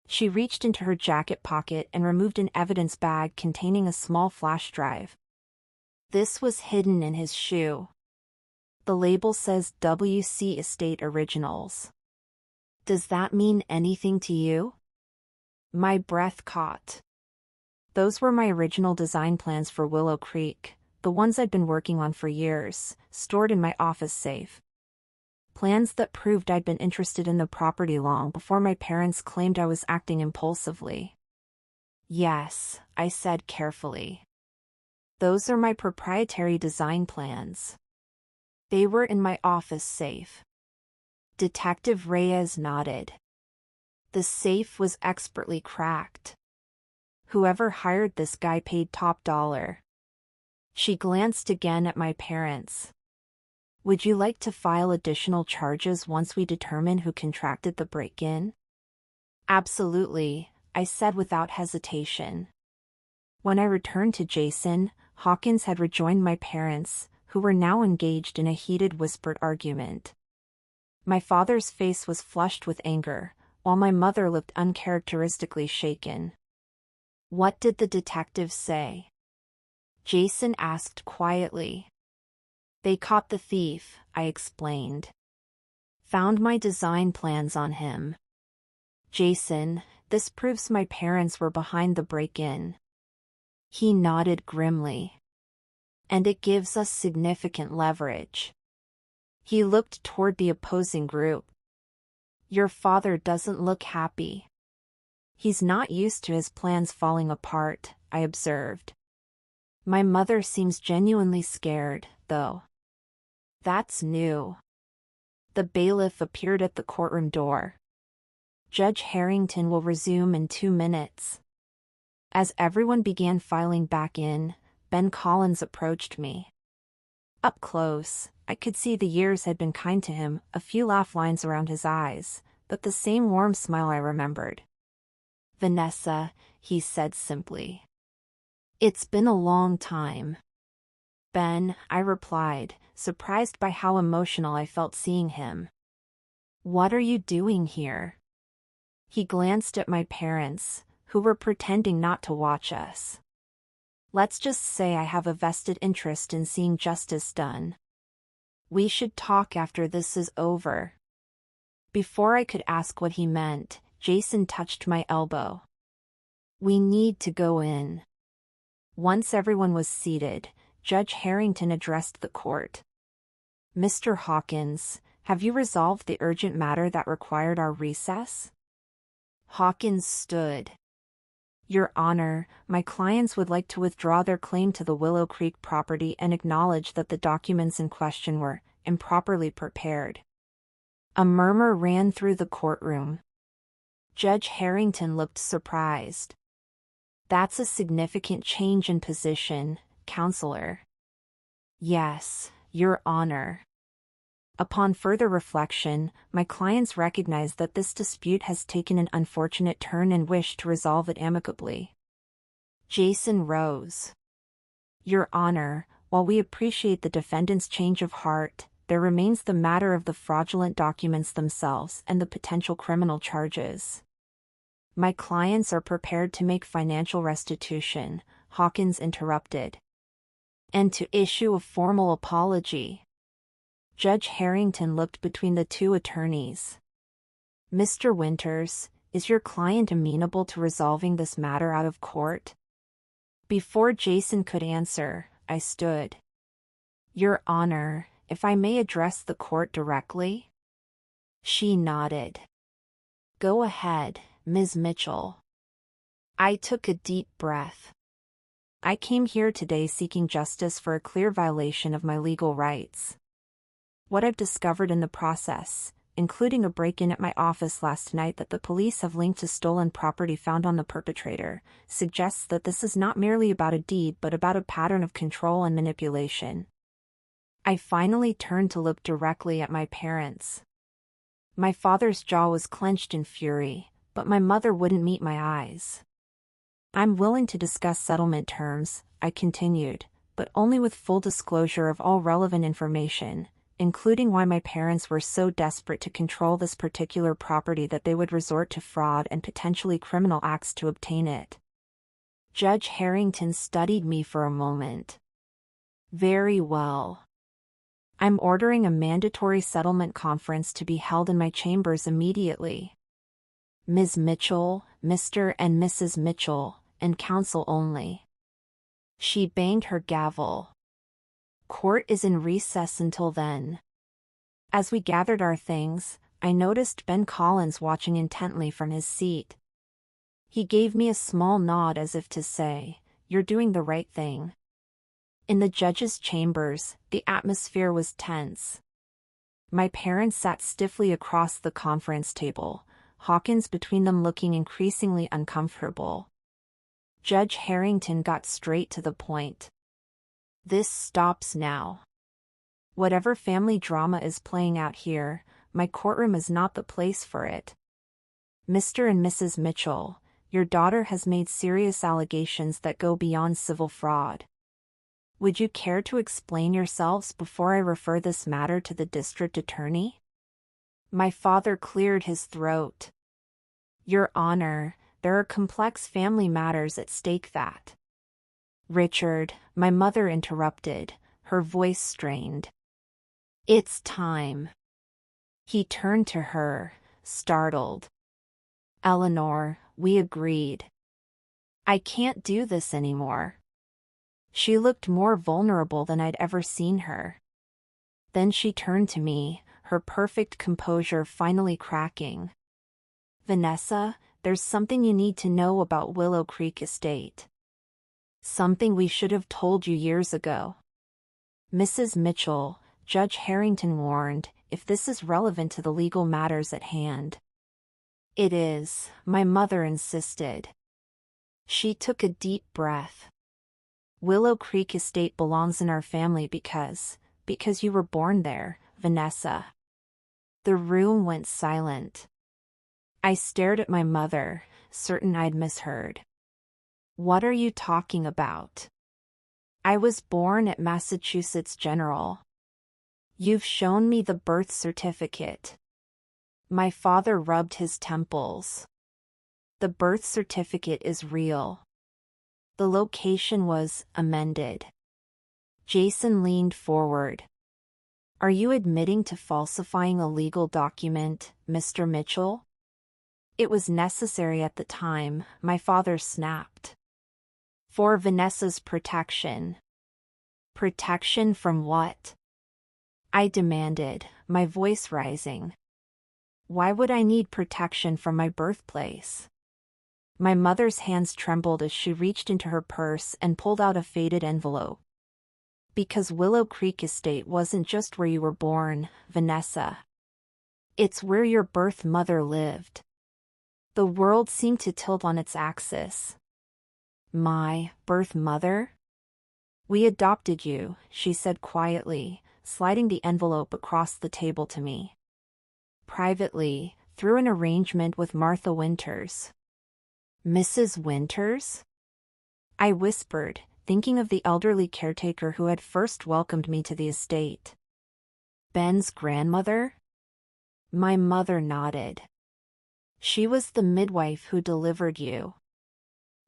She reached into her jacket pocket and removed an evidence bag containing a small flash drive. This was hidden in his shoe. The label says WC Estate Originals. Does that mean anything to you? My breath caught. Those were my original design plans for Willow Creek, the ones I'd been working on for years, stored in my office safe. Plans that proved I'd been interested in the property long before my parents claimed I was acting impulsively. "Yes," I said carefully. "Those are my proprietary design plans. They were in my office safe." Detective Reyes nodded. The safe was expertly cracked. Whoever hired this guy paid top dollar. She glanced again at my parents. "Would you like to file additional charges once we determine who contracted the break-in?" "Absolutely," I said without hesitation. When I returned to Jason, Hawkins had rejoined my parents, who were now engaged in a heated whispered argument. My father's face was flushed with anger, while my mother looked uncharacteristically shaken. "What did the detective say?" Jason asked quietly. "They caught the thief," I explained. "Found my design plans on him." "Jason, this proves my parents were behind the break-in." He nodded grimly. "And it gives us significant leverage." He looked toward the opposing group. "Your father doesn't look happy." "He's not used to his plans falling apart," I observed. "My mother seems genuinely scared, though." "That's new." The bailiff appeared at the courtroom door. "Judge Harrington will resume in 2 minutes." As everyone began filing back in, Ben Collins approached me. Up close, I could see the years had been kind to him, a few laugh lines around his eyes, but the same warm smile I remembered. "Vanessa," he said simply. "It's been a long time." "Ben," I replied, surprised by how emotional I felt seeing him. "What are you doing here?" He glanced at my parents, who were pretending not to watch us. "Let's just say I have a vested interest in seeing justice done. We should talk after this is over." Before I could ask what he meant, Jason touched my elbow. "We need to go in." Once everyone was seated, Judge Harrington addressed the court. "Mr. Hawkins, have you resolved the urgent matter that required our recess?" Hawkins stood. "Your Honor, my clients would like to withdraw their claim to the Willow Creek property and acknowledge that the documents in question were improperly prepared." A murmur ran through the courtroom. Judge Harrington looked surprised. "That's a significant change in position, Counselor." "Yes, Your Honor." Upon further reflection, my clients recognize that this dispute has taken an unfortunate turn and wish to resolve it amicably. Jason rose. "Your Honor, while we appreciate the defendant's change of heart, there remains the matter of the fraudulent documents themselves and the potential criminal charges. My clients are prepared to make financial restitution," Hawkins interrupted. "And to issue a formal apology." Judge Harrington looked between the two attorneys. "Mr. Winters, is your client amenable to resolving this matter out of court?" Before Jason could answer, I stood. "Your Honor, if I may address the court directly?" She nodded. "Go ahead, Ms. Mitchell." I took a deep breath. I came here today seeking justice for a clear violation of my legal rights. What I've discovered in the process, including a break-in at my office last night that the police have linked to stolen property found on the perpetrator, suggests that this is not merely about a deed but about a pattern of control and manipulation. I finally turned to look directly at my parents. My father's jaw was clenched in fury, but my mother wouldn't meet my eyes. I'm willing to discuss settlement terms, I continued, but only with full disclosure of all relevant information, including why my parents were so desperate to control this particular property that they would resort to fraud and potentially criminal acts to obtain it. Judge Harrington studied me for a moment. Very well. I'm ordering a mandatory settlement conference to be held in my chambers immediately. Ms. Mitchell, Mr. and Mrs. Mitchell, and counsel only. She banged her gavel. Court is in recess until then. As we gathered our things, I noticed Ben Collins watching intently from his seat. He gave me a small nod as if to say, "You're doing the right thing." In the judge's chambers, the atmosphere was tense. My parents sat stiffly across the conference table, Hawkins between them looking increasingly uncomfortable. Judge Harrington got straight to the point. This stops now. Whatever family drama is playing out here, my courtroom is not the place for it. Mr. and Mrs. Mitchell, your daughter has made serious allegations that go beyond civil fraud. Would you care to explain yourselves before I refer this matter to the district attorney? My father cleared his throat. Your Honor, there are complex family matters at stake that. Richard, my mother interrupted, her voice strained. It's time. He turned to her, startled. Eleanor, we agreed. I can't do this anymore. She looked more vulnerable than I'd ever seen her. Then she turned to me, her perfect composure finally cracking. Vanessa, there's something you need to know about Willow Creek Estate. Something we should have told you years ago. Mrs. Mitchell, Judge Harrington warned, if this is relevant to the legal matters at hand. It is, my mother insisted. She took a deep breath. Willow Creek Estate belongs in our family because you were born there, Vanessa. The room went silent. I stared at my mother, certain I'd misheard. What are you talking about? I was born at Massachusetts General. You've shown me the birth certificate. My father rubbed his temples. The birth certificate is real. The location was amended. Jason leaned forward. Are you admitting to falsifying a legal document, Mr. Mitchell? It was necessary at the time, my father snapped. For Vanessa's protection. Protection from what? I demanded, my voice rising. Why would I need protection from my birthplace? My mother's hands trembled as she reached into her purse and pulled out a faded envelope. Because Willow Creek Estate wasn't just where you were born, Vanessa. It's where your birth mother lived. The world seemed to tilt on its axis. My birth mother? We adopted you, she said quietly, sliding the envelope across the table to me. Privately, through an arrangement with Martha Winters. Mrs. Winters? I whispered, thinking of the elderly caretaker who had first welcomed me to the estate. Ben's grandmother? My mother nodded. She was the midwife who delivered you.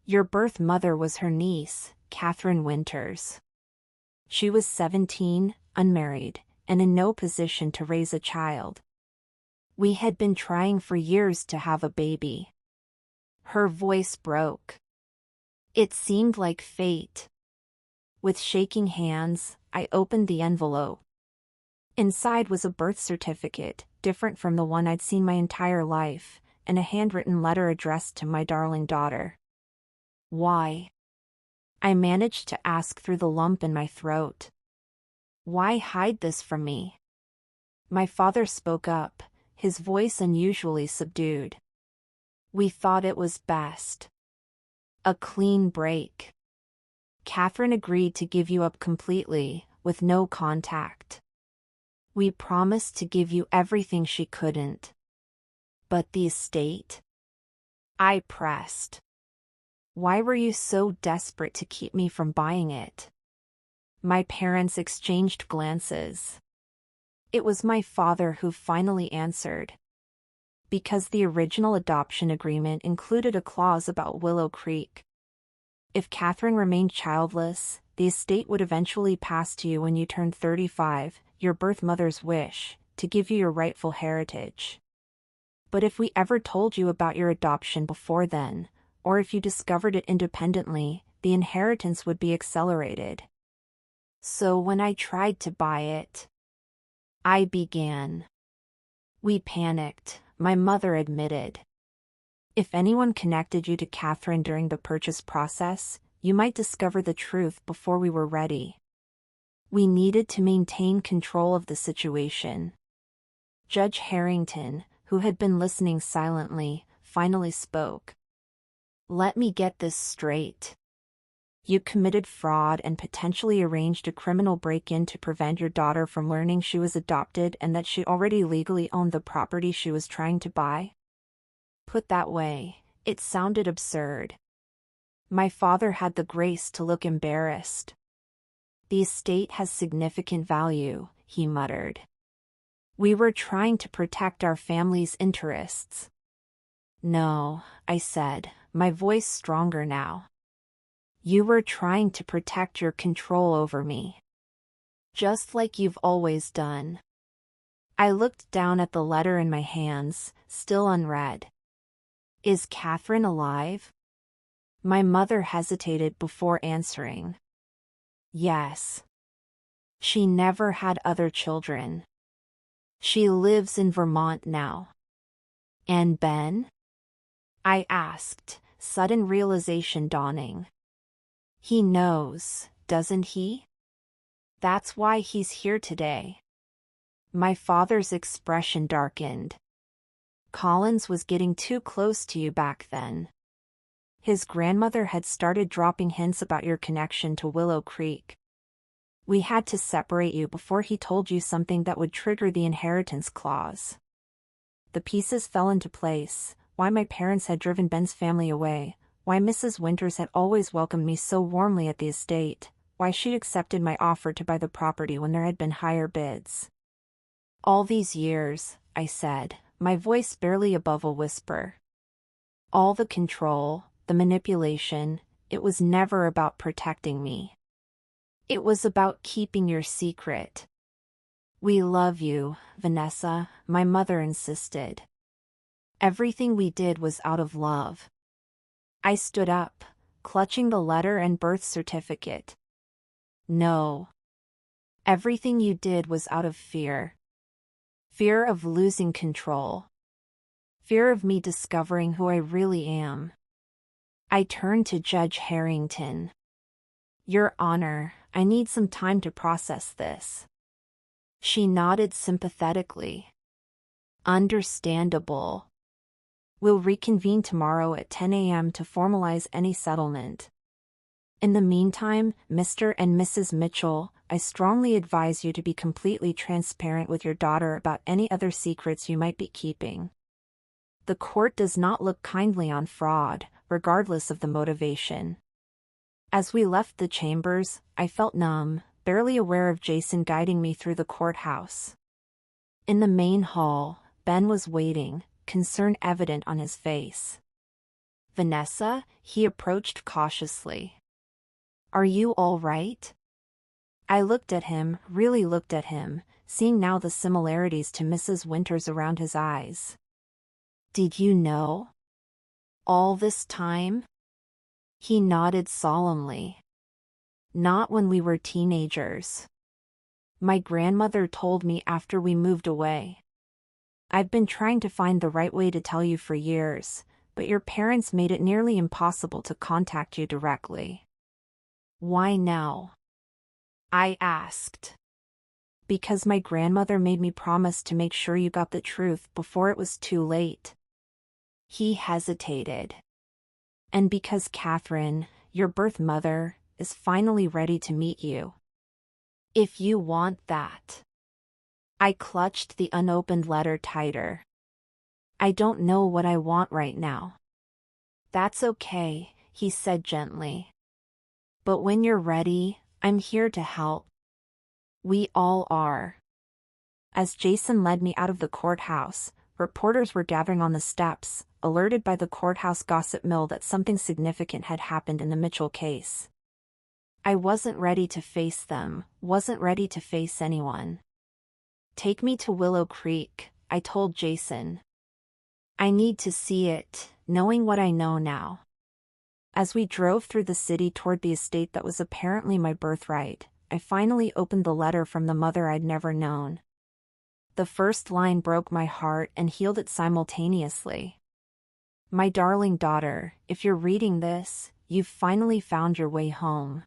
Your birth mother was her niece, Catherine Winters. She was 17, unmarried, and in no position to raise a child. We had been trying for years to have a baby. Her voice broke. It seemed like fate. With shaking hands, I opened the envelope. Inside was a birth certificate, different from the one I'd seen my entire life, and a handwritten letter addressed to my darling daughter. Why? I managed to ask through the lump in my throat. Why hide this from me? My father spoke up, his voice unusually subdued. We thought it was best. A clean break. Catherine agreed to give you up completely, with no contact. We promised to give you everything she couldn't. But the estate? I pressed. Why were you so desperate to keep me from buying it? My parents exchanged glances. It was my father who finally answered. Because the original adoption agreement included a clause about Willow Creek. If Catherine remained childless, the estate would eventually pass to you when you turned 35, your birth mother's wish, to give you your rightful heritage. But if we ever told you about your adoption before then, or if you discovered it independently, the inheritance would be accelerated. So when I tried to buy it, I began. We panicked, my mother admitted. If anyone connected you to Catherine during the purchase process, you might discover the truth before we were ready. We needed to maintain control of the situation. Judge Harrington, who had been listening silently, finally spoke. Let me get this straight. You committed fraud and potentially arranged a criminal break-in to prevent your daughter from learning she was adopted and that she already legally owned the property she was trying to buy? Put that way, it sounded absurd. My father had the grace to look embarrassed. The estate has significant value, he muttered. We were trying to protect our family's interests. No, I said, my voice stronger now. You were trying to protect your control over me. Just like you've always done. I looked down at the letter in my hands, still unread. Is Catherine alive? My mother hesitated before answering. Yes. She never had other children. She lives in Vermont now. And Ben? I asked, sudden realization dawning. He knows, doesn't he? That's why he's here today. My father's expression darkened. Collins was getting too close to you back then. His grandmother had started dropping hints about your connection to Willow Creek. We had to separate you before he told you something that would trigger the inheritance clause. The pieces fell into place, why my parents had driven Ben's family away, why Mrs. Winters had always welcomed me so warmly at the estate, why she'd accepted my offer to buy the property when there had been higher bids. All these years, I said, my voice barely above a whisper. All the control, the manipulation, it was never about protecting me. It was about keeping your secret. We love you, Vanessa, my mother insisted. Everything we did was out of love. I stood up, clutching the letter and birth certificate. No. Everything you did was out of fear. Fear of losing control. Fear of me discovering who I really am. I turned to Judge Harrington. Your Honor, I need some time to process this. She nodded sympathetically. Understandable. We'll reconvene tomorrow at 10 a.m. to formalize any settlement. In the meantime, Mr. and Mrs. Mitchell, I strongly advise you to be completely transparent with your daughter about any other secrets you might be keeping. The court does not look kindly on fraud, regardless of the motivation. As we left the chambers, I felt numb, barely aware of Jason guiding me through the courthouse. In the main hall, Ben was waiting, concern evident on his face. Vanessa, he approached cautiously. Are you all right? I looked at him, really looked at him, seeing now the similarities to Mrs. Winters around his eyes. Did you know? All this time? He nodded solemnly. Not when we were teenagers. My grandmother told me after we moved away. I've been trying to find the right way to tell you for years, but your parents made it nearly impossible to contact you directly." "Why now?" I asked. "Because my grandmother made me promise to make sure you got the truth before it was too late." He hesitated. "And because Catherine, your birth mother, is finally ready to meet you. If you want that." I clutched the unopened letter tighter. "I don't know what I want right now." "That's okay," he said gently. "But when you're ready, I'm here to help. We all are." As Jason led me out of the courthouse, reporters were gathering on the steps, alerted by the courthouse gossip mill that something significant had happened in the Mitchell case. I wasn't ready to face them, wasn't ready to face anyone. "Take me to Willow Creek," I told Jason. "I need to see it, knowing what I know now." As we drove through the city toward the estate that was apparently my birthright, I finally opened the letter from the mother I'd never known. The first line broke my heart and healed it simultaneously. "My darling daughter, if you're reading this, you've finally found your way home."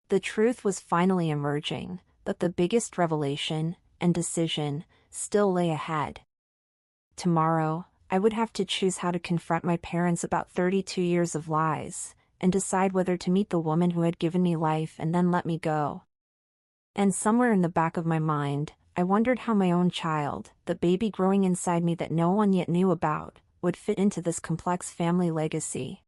The truth was finally emerging, but the biggest revelation and decision still lay ahead. Tomorrow, I would have to choose how to confront my parents about 32 years of lies, and decide whether to meet the woman who had given me life and then let me go. And somewhere in the back of my mind, I wondered how my own child, the baby growing inside me that no one yet knew about, would fit into this complex family legacy.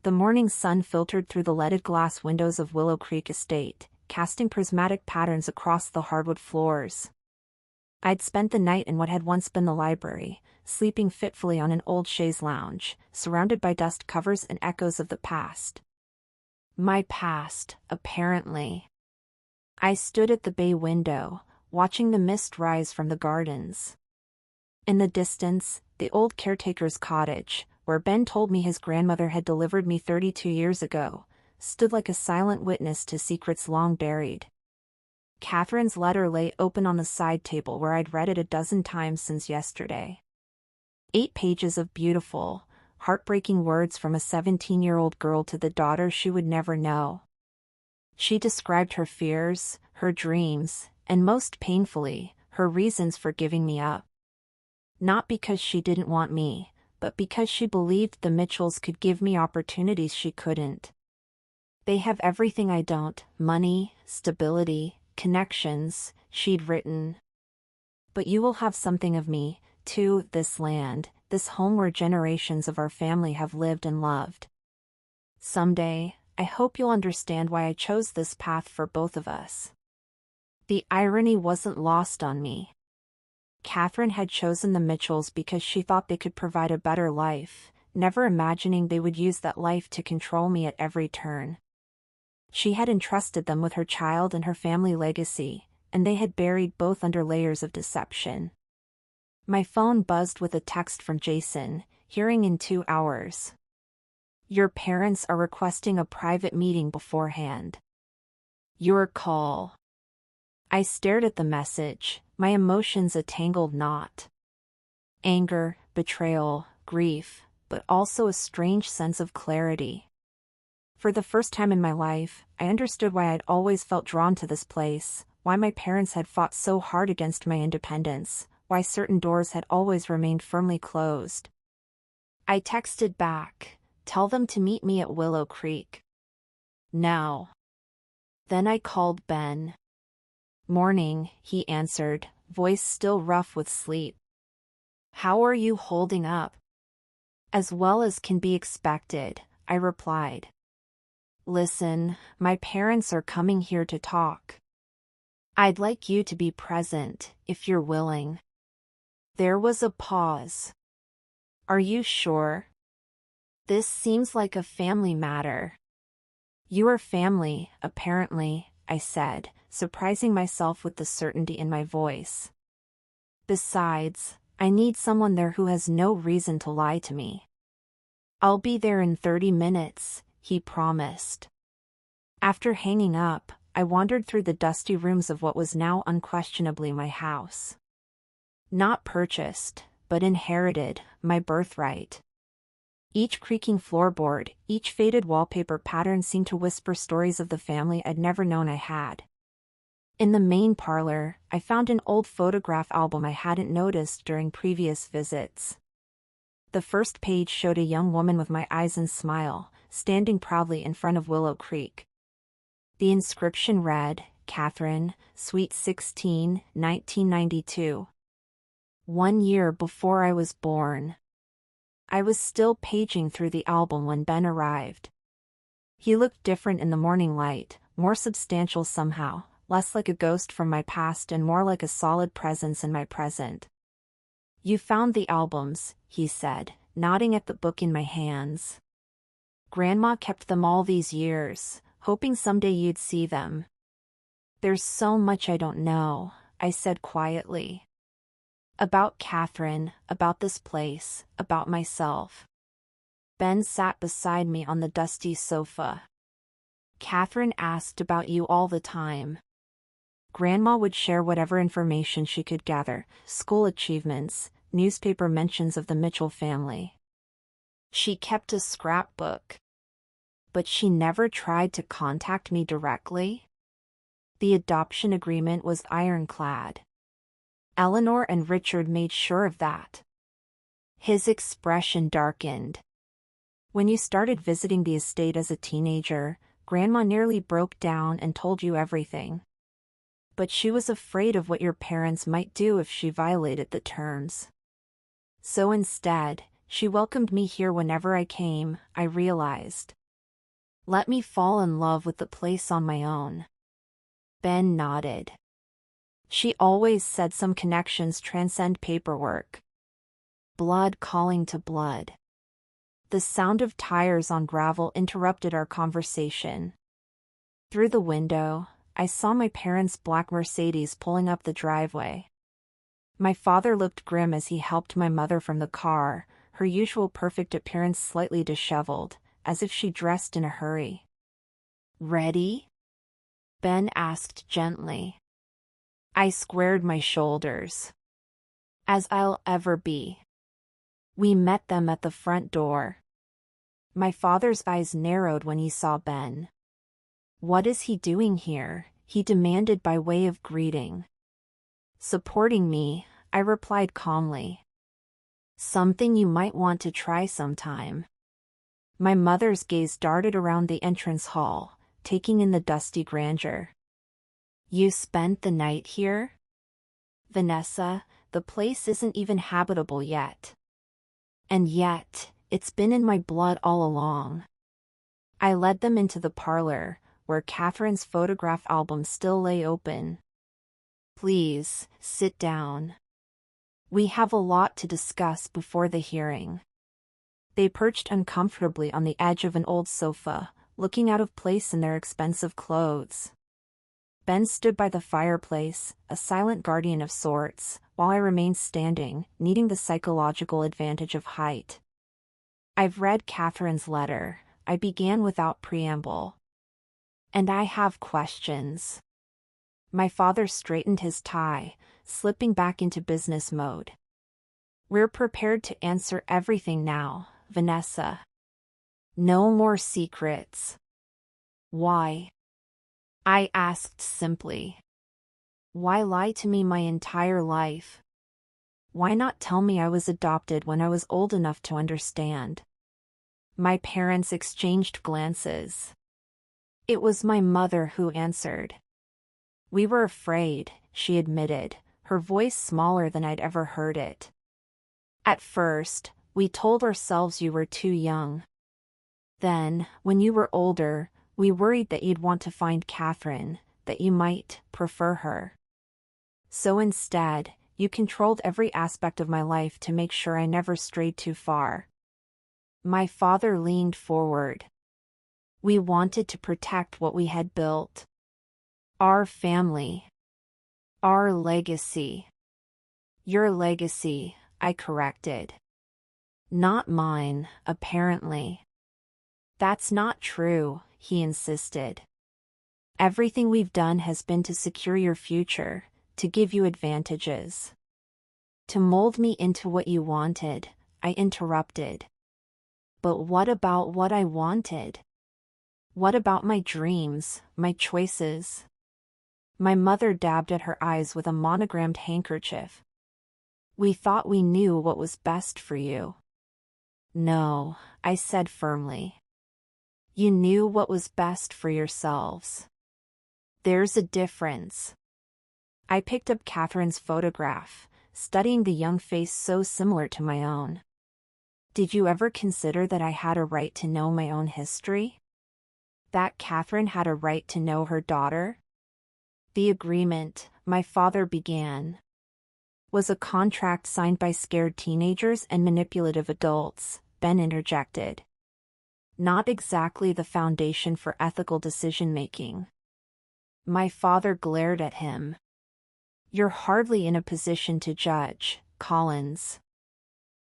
The morning sun filtered through the leaded glass windows of Willow Creek Estate, casting prismatic patterns across the hardwood floors. I'd spent the night in what had once been the library, sleeping fitfully on an old chaise lounge, surrounded by dust covers and echoes of the past. My past, apparently. I stood at the bay window, watching the mist rise from the gardens. In the distance, the old caretaker's cottage, where Ben told me his grandmother had delivered me 32 years ago, stood like a silent witness to secrets long buried. Catherine's letter lay open on the side table where I'd read it a dozen times since yesterday. 8 pages of beautiful, heartbreaking words from a 17-year-old girl to the daughter she would never know. She described her fears, her dreams, and most painfully, her reasons for giving me up. Not because she didn't want me, but because she believed the Mitchells could give me opportunities she couldn't. "They have everything I don't, money, stability, connections," she'd written. "But you will have something of me, too, this land, this home where generations of our family have lived and loved. Someday, I hope you'll understand why I chose this path for both of us." The irony wasn't lost on me. Catherine had chosen the Mitchells because she thought they could provide a better life, never imagining they would use that life to control me at every turn. She had entrusted them with her child and her family legacy, and they had buried both under layers of deception. My phone buzzed with a text from Jason, hearing in 2 hours. "Your parents are requesting a private meeting beforehand. Your call." I stared at the message, my emotions a tangled knot. Anger, betrayal, grief, but also a strange sense of clarity. For the first time in my life, I understood why I'd always felt drawn to this place, why my parents had fought so hard against my independence, why certain doors had always remained firmly closed. I texted back, "Tell them to meet me at Willow Creek. Now." Then I called Ben. "Morning," he answered, voice still rough with sleep. "How are you holding up?" "As well as can be expected," I replied. "Listen, my parents are coming here to talk. I'd like you to be present, if you're willing." There was a pause. "Are you sure? This seems like a family matter." "You are family, apparently," I said, surprising myself with the certainty in my voice. "Besides, I need someone there who has no reason to lie to me." "I'll be there in 30 minutes, he promised. After hanging up, I wandered through the dusty rooms of what was now unquestionably my house. Not purchased, but inherited, my birthright. Each creaking floorboard, each faded wallpaper pattern seemed to whisper stories of the family I'd never known I had. In the main parlor, I found an old photograph album I hadn't noticed during previous visits. The first page showed a young woman with my eyes and smile, standing proudly in front of Willow Creek. The inscription read, "Catherine, Sweet 16, 1992. 1 year before I was born." I was still paging through the album when Ben arrived. He looked different in the morning light, more substantial somehow, less like a ghost from my past and more like a solid presence in my present. "You found the albums," he said, nodding at the book in my hands. "Grandma kept them all these years, hoping someday you'd see them." "There's so much I don't know," I said quietly. "About Catherine, about this place, about myself." Ben sat beside me on the dusty sofa. "Catherine asked about you all the time." Grandma would share whatever information she could gather, school achievements, newspaper mentions of the Mitchell family. She kept a scrapbook. But she never tried to contact me directly. The adoption agreement was ironclad. Eleanor and Richard made sure of that. His expression darkened. "When you started visiting the estate as a teenager, Grandma nearly broke down and told you everything. But she was afraid of what your parents might do if she violated the terms. So instead, she welcomed me here whenever I came, I realized. Let me fall in love with the place on my own." Ben nodded. "She always said some connections transcend paperwork. Blood calling to blood." The sound of tires on gravel interrupted our conversation. Through the window, I saw my parents' black Mercedes pulling up the driveway. My father looked grim as he helped my mother from the car, her usual perfect appearance slightly disheveled, as if she dressed in a hurry. "Ready?" Ben asked gently. I squared my shoulders. "As I'll ever be." We met them at the front door. My father's eyes narrowed when he saw Ben. "What is he doing here?" he demanded by way of greeting. "Supporting me," I replied calmly. "Something you might want to try sometime." My mother's gaze darted around the entrance hall, taking in the dusty grandeur. "You spent the night here?" "Vanessa, the place isn't even habitable yet." "And yet, it's been in my blood all along." I led them into the parlor, where Catherine's photograph album still lay open. "Please, sit down. We have a lot to discuss before the hearing." They perched uncomfortably on the edge of an old sofa, looking out of place in their expensive clothes. Ben stood by the fireplace, a silent guardian of sorts, while I remained standing, needing the psychological advantage of height. "I've read Catherine's letter," I began without preamble. "And I have questions." My father straightened his tie, slipping back into business mode. "We're prepared to answer everything now, Vanessa. No more secrets." "Why?" I asked simply. "Why lie to me my entire life? Why not tell me I was adopted when I was old enough to understand?" My parents exchanged glances. It was my mother who answered. "We were afraid," she admitted, her voice smaller than I'd ever heard it. "At first, we told ourselves you were too young. Then, when you were older, we worried that you'd want to find Catherine, that you might prefer her. So instead, you controlled every aspect of my life to make sure I never strayed too far." My father leaned forward. "We wanted to protect what we had built. Our family. Our legacy." "Your legacy," I corrected. "Not mine, apparently." "That's not true," he insisted. "Everything we've done has been to secure your future, to give you advantages. To mold me into what you wanted," I interrupted. But what about what I wanted? What about my dreams, my choices? My mother dabbed at her eyes with a monogrammed handkerchief. We thought we knew what was best for you. No, I said firmly. You knew what was best for yourselves. There's a difference. I picked up Catherine's photograph, studying the young face so similar to my own. Did you ever consider that I had a right to know my own history? That Catherine had a right to know her daughter? The agreement, my father began, was a contract signed by scared teenagers and manipulative adults, Ben interjected. Not exactly the foundation for ethical decision-making. My father glared at him. You're hardly in a position to judge, Collins.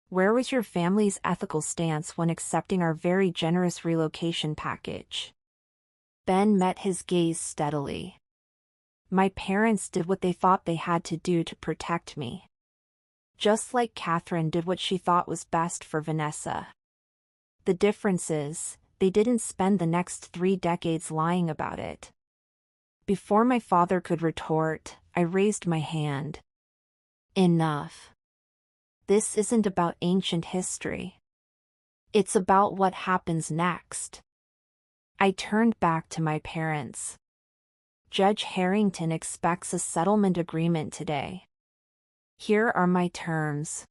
Where was your family's ethical stance when accepting our very generous relocation package? Ben met his gaze steadily. My parents did what they thought they had to do to protect me. Just like Catherine did what she thought was best for Vanessa. The difference is, they didn't spend the next 3 decades lying about it. Before my father could retort, I raised my hand. Enough. This isn't about ancient history. It's about what happens next. I turned back to my parents. Judge Harrington expects a settlement agreement today. Here are my terms.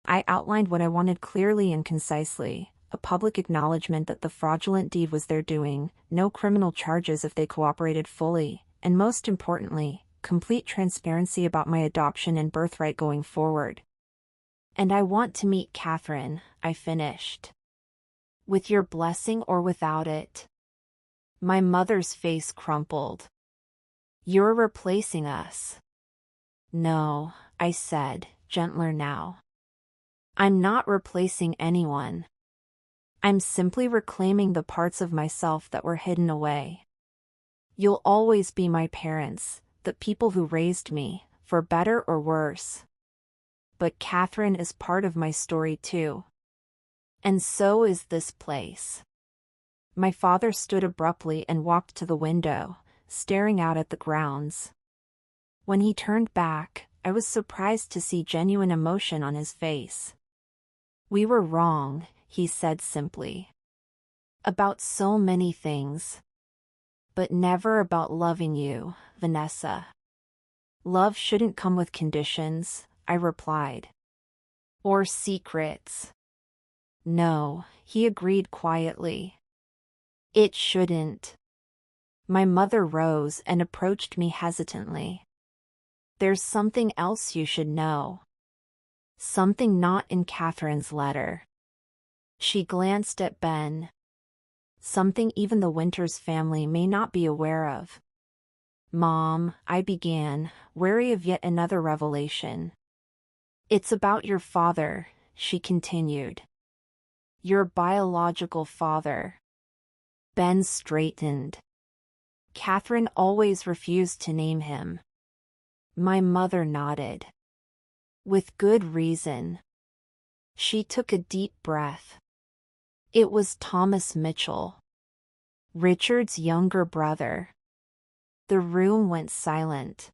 I outlined what I wanted clearly and concisely, a public acknowledgement that the fraudulent deed was their doing, no criminal charges if they cooperated fully, and most importantly, complete transparency about my adoption and birthright going forward. And I want to meet Catherine, I finished. With your blessing or without it. My mother's face crumpled. You're replacing us. No, I said, gentler now. I'm not replacing anyone. I'm simply reclaiming the parts of myself that were hidden away. You'll always be my parents, the people who raised me, for better or worse. But Catherine is part of my story too. And so is this place. My father stood abruptly and walked to the window, staring out at the grounds. When he turned back, I was surprised to see genuine emotion on his face. We were wrong, he said simply. About so many things. But never about loving you, Vanessa. Love shouldn't come with conditions, I replied. Or secrets. No, he agreed quietly. It shouldn't. My mother rose and approached me hesitantly. There's something else you should know. Something not in Catherine's letter. She glanced at Ben. Something even the Winters family may not be aware of. Mom, I began, wary of yet another revelation. It's about your father, she continued. Your biological father. Ben straightened. Catherine always refused to name him. My mother nodded. With good reason. She took a deep breath. It was Thomas Mitchell. Richard's younger brother. The room went silent.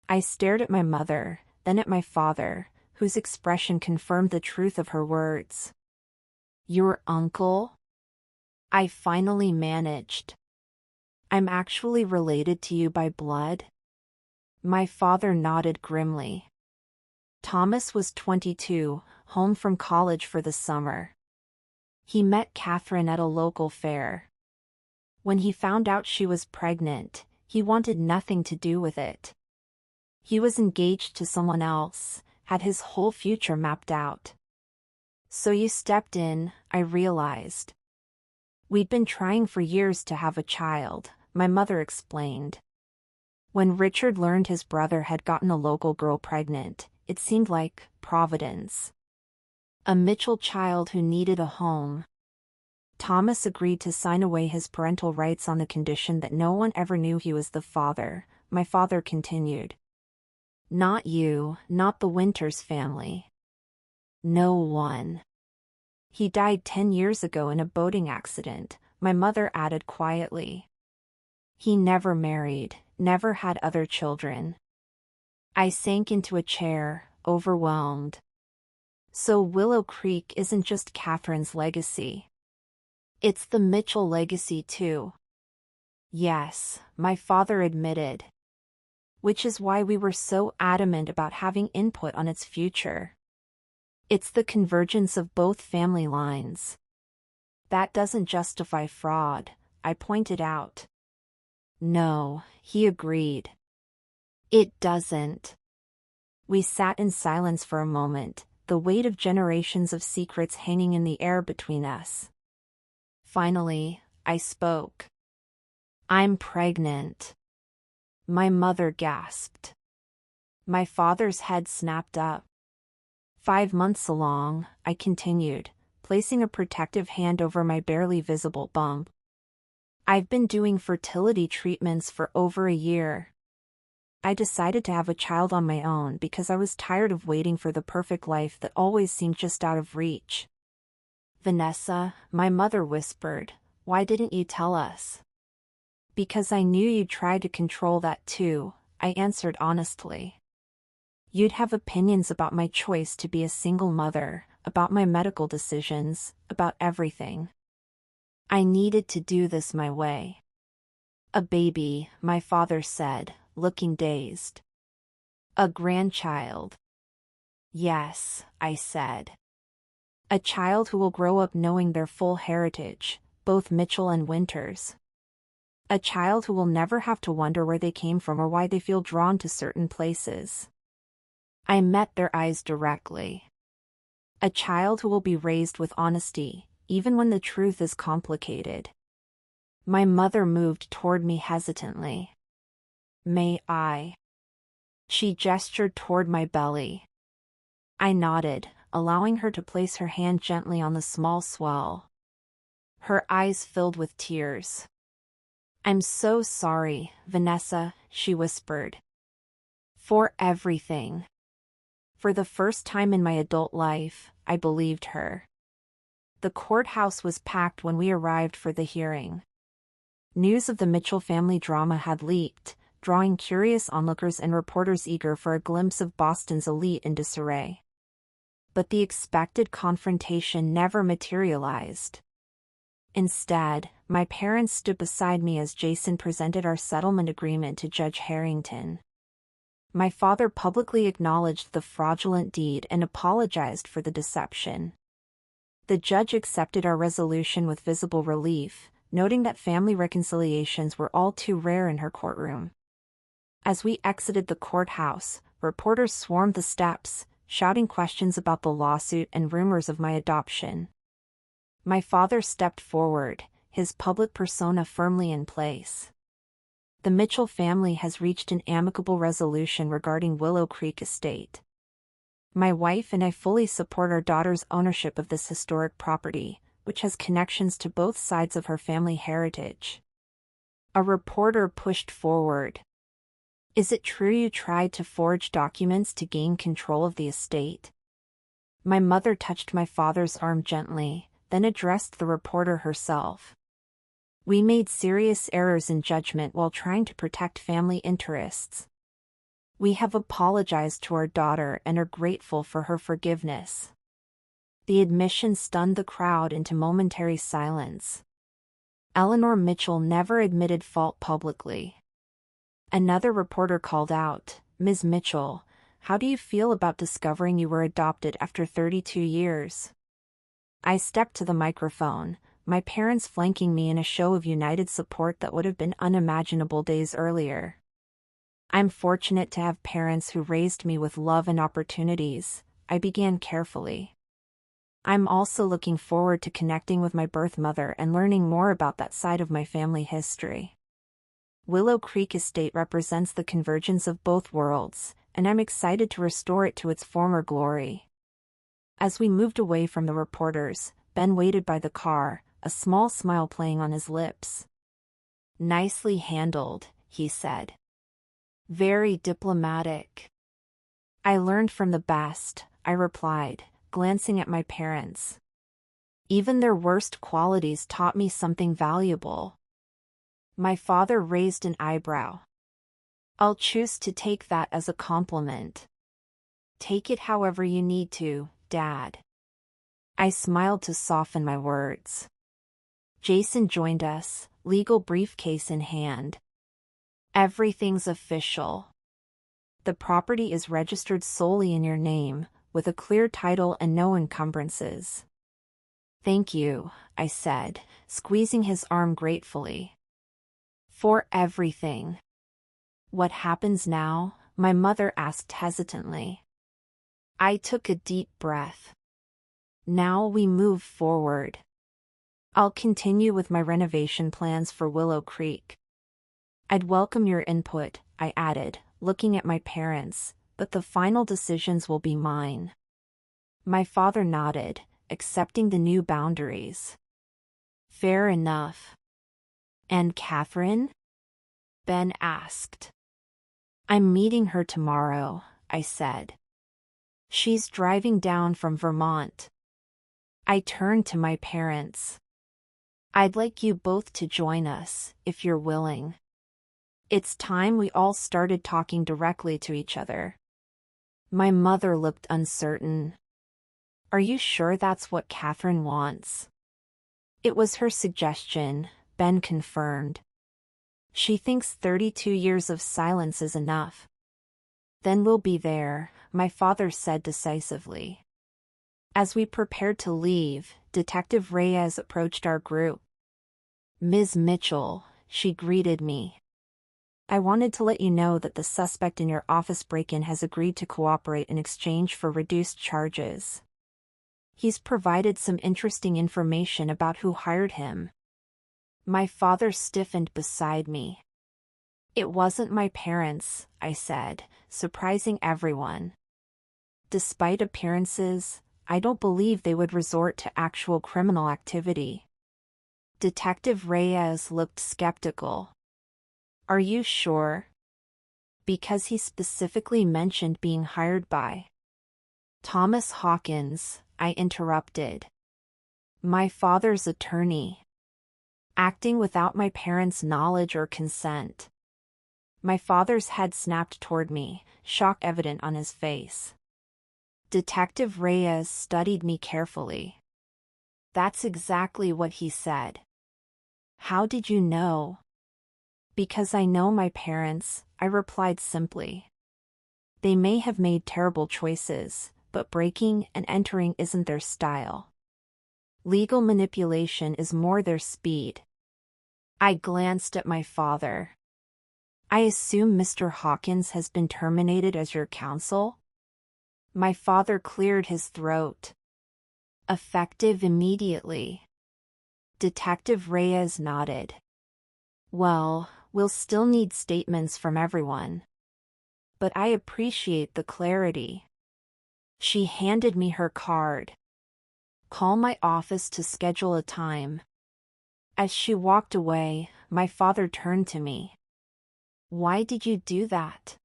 I stared at my mother, then at my father, whose expression confirmed the truth of her words. Your uncle? I finally managed. I'm actually related to you by blood? My father nodded grimly. Thomas was 22, home from college for the summer. He met Catherine at a local fair. When he found out she was pregnant, he wanted nothing to do with it. He was engaged to someone else, had his whole future mapped out. So you stepped in, I realized. We'd been trying for years to have a child, my mother explained. When Richard learned his brother had gotten a local girl pregnant, it seemed like providence. A Mitchell child who needed a home. Thomas agreed to sign away his parental rights on the condition that no one ever knew he was the father, my father continued. Not you, not the Winters family. No one. He died 10 years ago in a boating accident, my mother added quietly. He never married, never had other children. I sank into a chair, overwhelmed. So Willow Creek isn't just Catherine's legacy. It's the Mitchell legacy too. Yes, my father admitted. Which is why we were so adamant about having input on its future. It's the convergence of both family lines. That doesn't justify fraud, I pointed out. No, he agreed. It doesn't. We sat in silence for a moment, the weight of generations of secrets hanging in the air between us. Finally, I spoke. I'm pregnant. My mother gasped. My father's head snapped up. 5 months along, I continued, placing a protective hand over my barely visible bump. I've been doing fertility treatments for over a year. I decided to have a child on my own because I was tired of waiting for the perfect life that always seemed just out of reach. Vanessa, my mother whispered, why didn't you tell us? Because I knew you'd try to control that too, I answered honestly. You'd have opinions about my choice to be a single mother, about my medical decisions, about everything. I needed to do this my way. A baby, my father said, looking dazed. A grandchild. Yes, I said. A child who will grow up knowing their full heritage, both Mitchell and Winters. A child who will never have to wonder where they came from or why they feel drawn to certain places. I met their eyes directly. A child who will be raised with honesty, even when the truth is complicated. My mother moved toward me hesitantly. May I? She gestured toward my belly. I nodded, allowing her to place her hand gently on the small swell. Her eyes filled with tears. I'm so sorry, Vanessa, she whispered. For everything. For the first time in my adult life, I believed her. The courthouse was packed when we arrived for the hearing. News of the Mitchell family drama had leaked, drawing curious onlookers and reporters eager for a glimpse of Boston's elite in disarray. But the expected confrontation never materialized. Instead, my parents stood beside me as Jason presented our settlement agreement to Judge Harrington. My father publicly acknowledged the fraudulent deed and apologized for the deception. The judge accepted our resolution with visible relief, noting that family reconciliations were all too rare in her courtroom. As we exited the courthouse, reporters swarmed the steps, shouting questions about the lawsuit and rumors of my adoption. My father stepped forward, his public persona firmly in place. The Mitchell family has reached an amicable resolution regarding Willow Creek Estate. My wife and I fully support our daughter's ownership of this historic property, which has connections to both sides of her family heritage. A reporter pushed forward. Is it true you tried to forge documents to gain control of the estate? My mother touched my father's arm gently, then addressed the reporter herself. We made serious errors in judgment while trying to protect family interests. We have apologized to our daughter and are grateful for her forgiveness. The admission stunned the crowd into momentary silence. Eleanor Mitchell never admitted fault publicly. Another reporter called out, Ms. Mitchell, how do you feel about discovering you were adopted after 32 years? I stepped to the microphone, my parents flanking me in a show of united support that would have been unimaginable days earlier. I'm fortunate to have parents who raised me with love and opportunities, I began carefully. I'm also looking forward to connecting with my birth mother and learning more about that side of my family history. Willow Creek Estate represents the convergence of both worlds, and I'm excited to restore it to its former glory. As we moved away from the reporters, Ben waited by the car, a small smile playing on his lips. Nicely handled, he said. Very diplomatic. I learned from the best, I replied, glancing at my parents. Even their worst qualities taught me something valuable. My father raised an eyebrow. I'll choose to take that as a compliment. Take it however you need to, Dad. I smiled to soften my words. Jason joined us, legal briefcase in hand. Everything's official. The property is registered solely in your name, with a clear title and no encumbrances. Thank you, I said, squeezing his arm gratefully. For everything. What happens now? My mother asked hesitantly. I took a deep breath. Now we move forward. I'll continue with my renovation plans for Willow Creek. I'd welcome your input, I added, looking at my parents, but the final decisions will be mine. My father nodded, accepting the new boundaries. Fair enough. And Catherine? Ben asked. I'm meeting her tomorrow, I said. She's driving down from Vermont. I turned to my parents. I'd like you both to join us, if you're willing. It's time we all started talking directly to each other. My mother looked uncertain. Are you sure that's what Catherine wants? It was her suggestion, Ben confirmed. She thinks 32 years of silence is enough. Then we'll be there, my father said decisively. As we prepared to leave, Detective Reyes approached our group. Ms. Mitchell, she greeted me. I wanted to let you know that the suspect in your office break-in has agreed to cooperate in exchange for reduced charges. He's provided some interesting information about who hired him. My father stiffened beside me. It wasn't my parents, I said, surprising everyone. Despite appearances, I don't believe they would resort to actual criminal activity. Detective Reyes looked skeptical. Are you sure? Because he specifically mentioned being hired by Thomas Hawkins, I interrupted. My father's attorney. Acting without my parents' knowledge or consent. My father's head snapped toward me, shock evident on his face. Detective Reyes studied me carefully. That's exactly what he said. How did you know? Because I know my parents, I replied simply. They may have made terrible choices, but breaking and entering isn't their style. Legal manipulation is more their speed. I glanced at my father. I assume Mr. Hawkins has been terminated as your counsel? My father cleared his throat. Effective immediately. Detective Reyes nodded. Well, we'll still need statements from everyone. But I appreciate the clarity. She handed me her card. Call my office to schedule a time. As she walked away, my father turned to me. Why did you do that?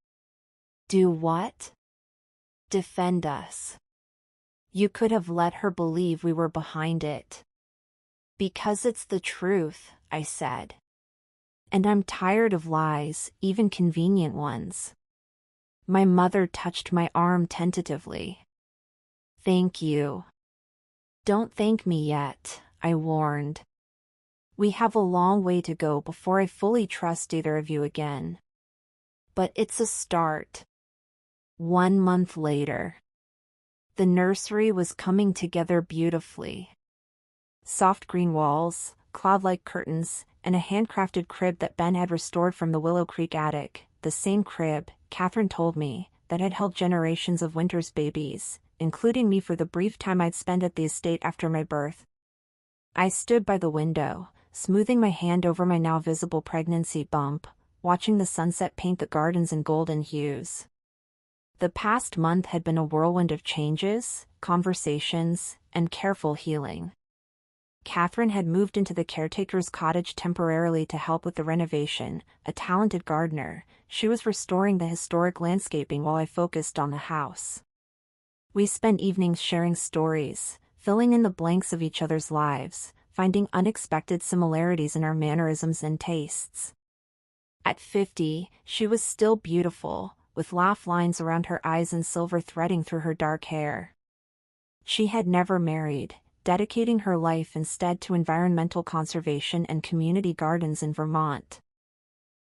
Do what? Defend us. You could have let her believe we were behind it. Because it's the truth, I said. And I'm tired of lies, even convenient ones. My mother touched my arm tentatively. Thank you. Don't thank me yet, I warned. We have a long way to go before I fully trust either of you again. But it's a start. 1 month later. The nursery was coming together beautifully. Soft green walls, cloud-like curtains, and a handcrafted crib that Ben had restored from the Willow Creek attic, the same crib, Catherine told me, that had held generations of Winter's babies, including me for the brief time I'd spent at the estate after my birth. I stood by the window, smoothing my hand over my now visible pregnancy bump, watching the sunset paint the gardens in golden hues. The past month had been a whirlwind of changes, conversations, and careful healing. Catherine had moved into the caretaker's cottage temporarily to help with the renovation. A talented gardener, she was restoring the historic landscaping while I focused on the house. We spent evenings sharing stories, filling in the blanks of each other's lives, finding unexpected similarities in our mannerisms and tastes. At 50, she was still beautiful, with laugh lines around her eyes and silver threading through her dark hair. She had never married, dedicating her life instead to environmental conservation and community gardens in Vermont.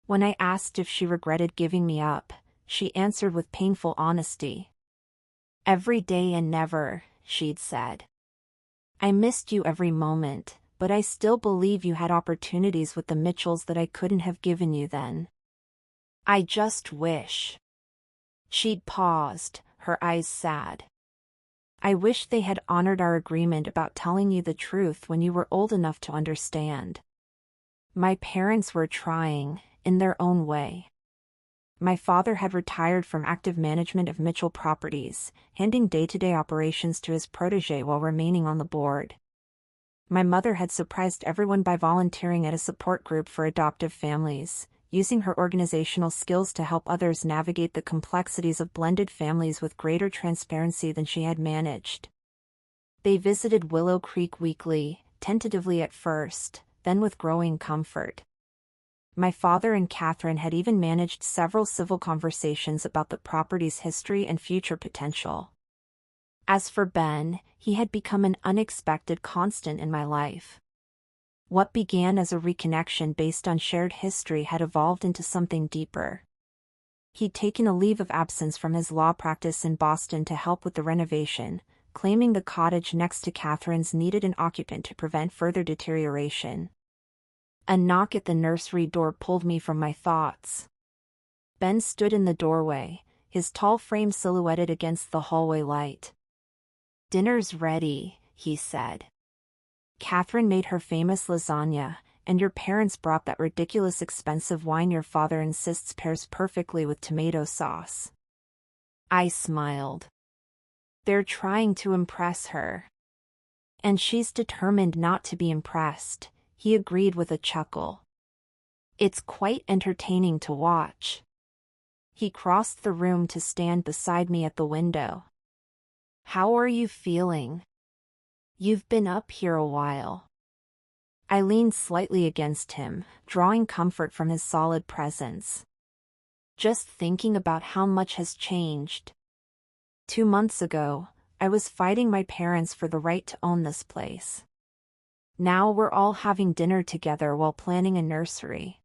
When I asked if she regretted giving me up, she answered with painful honesty. "Every day and never," she'd said. "I missed you every moment, but I still believe you had opportunities with the Mitchells that I couldn't have given you then. I just wish." She'd paused, her eyes sad. "I wish they had honored our agreement about telling you the truth when you were old enough to understand. My parents were trying, in their own way." My father had retired from active management of Mitchell Properties, handing day-to-day operations to his protege while remaining on the board. My mother had surprised everyone by volunteering at a support group for adoptive families, using her organizational skills to help others navigate the complexities of blended families with greater transparency than she had managed. They visited Willow Creek weekly, tentatively at first, then with growing comfort. My father and Catherine had even managed several civil conversations about the property's history and future potential. As for Ben, he had become an unexpected constant in my life. What began as a reconnection based on shared history had evolved into something deeper. He'd taken a leave of absence from his law practice in Boston to help with the renovation, claiming the cottage next to Catherine's needed an occupant to prevent further deterioration. A knock at the nursery door pulled me from my thoughts. Ben stood in the doorway, his tall frame silhouetted against the hallway light. "Dinner's ready," he said. "Catherine made her famous lasagna, and your parents brought that ridiculous expensive wine your father insists pairs perfectly with tomato sauce." I smiled. "They're trying to impress her. And she's determined not to be impressed," he agreed with a chuckle. "It's quite entertaining to watch." He crossed the room to stand beside me at the window. "How are you feeling? You've been up here a while." I leaned slightly against him, drawing comfort from his solid presence. "Just thinking about how much has changed. 2 months ago, I was fighting my parents for the right to own this place. Now we're all having dinner together while planning a nursery.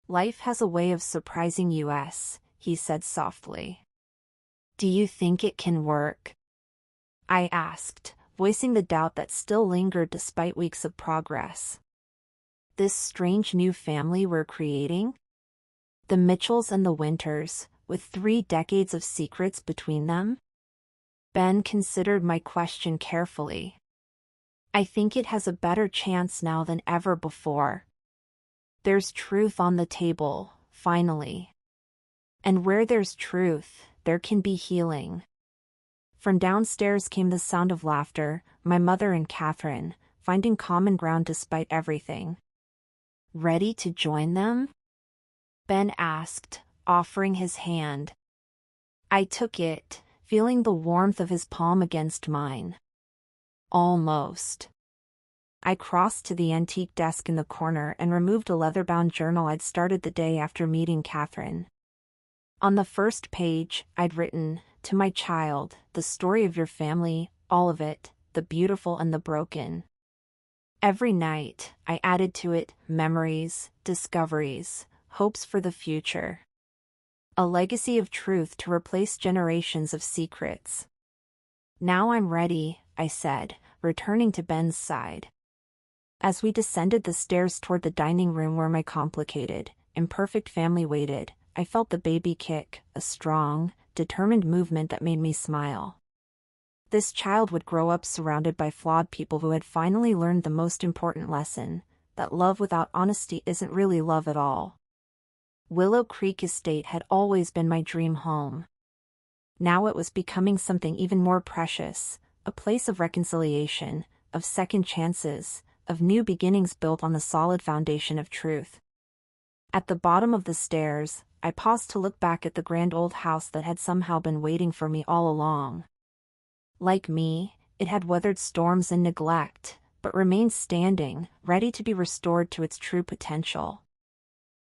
Life has a way of surprising us," he said softly. "Do you think it can work?" I asked, voicing the doubt that still lingered despite weeks of progress. "This strange new family we're creating? The Mitchells and the Winters, with 3 decades of secrets between them?" Ben considered my question carefully. "I think it has a better chance now than ever before. There's truth on the table, finally. And where there's truth, there can be healing." From downstairs came the sound of laughter, my mother and Catherine, finding common ground despite everything. "Ready to join them?" Ben asked, offering his hand. I took it, feeling the warmth of his palm against mine. Almost. I crossed to the antique desk in the corner and removed a leather-bound journal I'd started the day after meeting Catherine. On the first page, I'd written, "To my child, the story of your family, all of it, the beautiful and the broken." Every night, I added to it memories, discoveries, hopes for the future. A legacy of truth to replace generations of secrets. "Now I'm ready," I said, returning to Ben's side. As we descended the stairs toward the dining room where my complicated, imperfect family waited, I felt the baby kick, a strong, determined movement that made me smile. This child would grow up surrounded by flawed people who had finally learned the most important lesson, that love without honesty isn't really love at all. Willow Creek Estate had always been my dream home. Now it was becoming something even more precious, a place of reconciliation, of second chances, of new beginnings built on the solid foundation of truth. At the bottom of the stairs, I paused to look back at the grand old house that had somehow been waiting for me all along. Like me, It had weathered storms and neglect, but remained standing, ready to be restored to its true potential.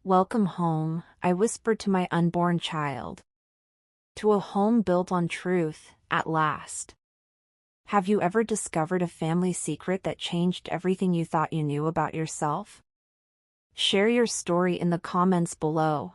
"Welcome home," I whispered to my unborn child. "To a home built on truth, at last." Have you ever discovered a family secret that changed everything you thought you knew about yourself? Share your story in the comments below.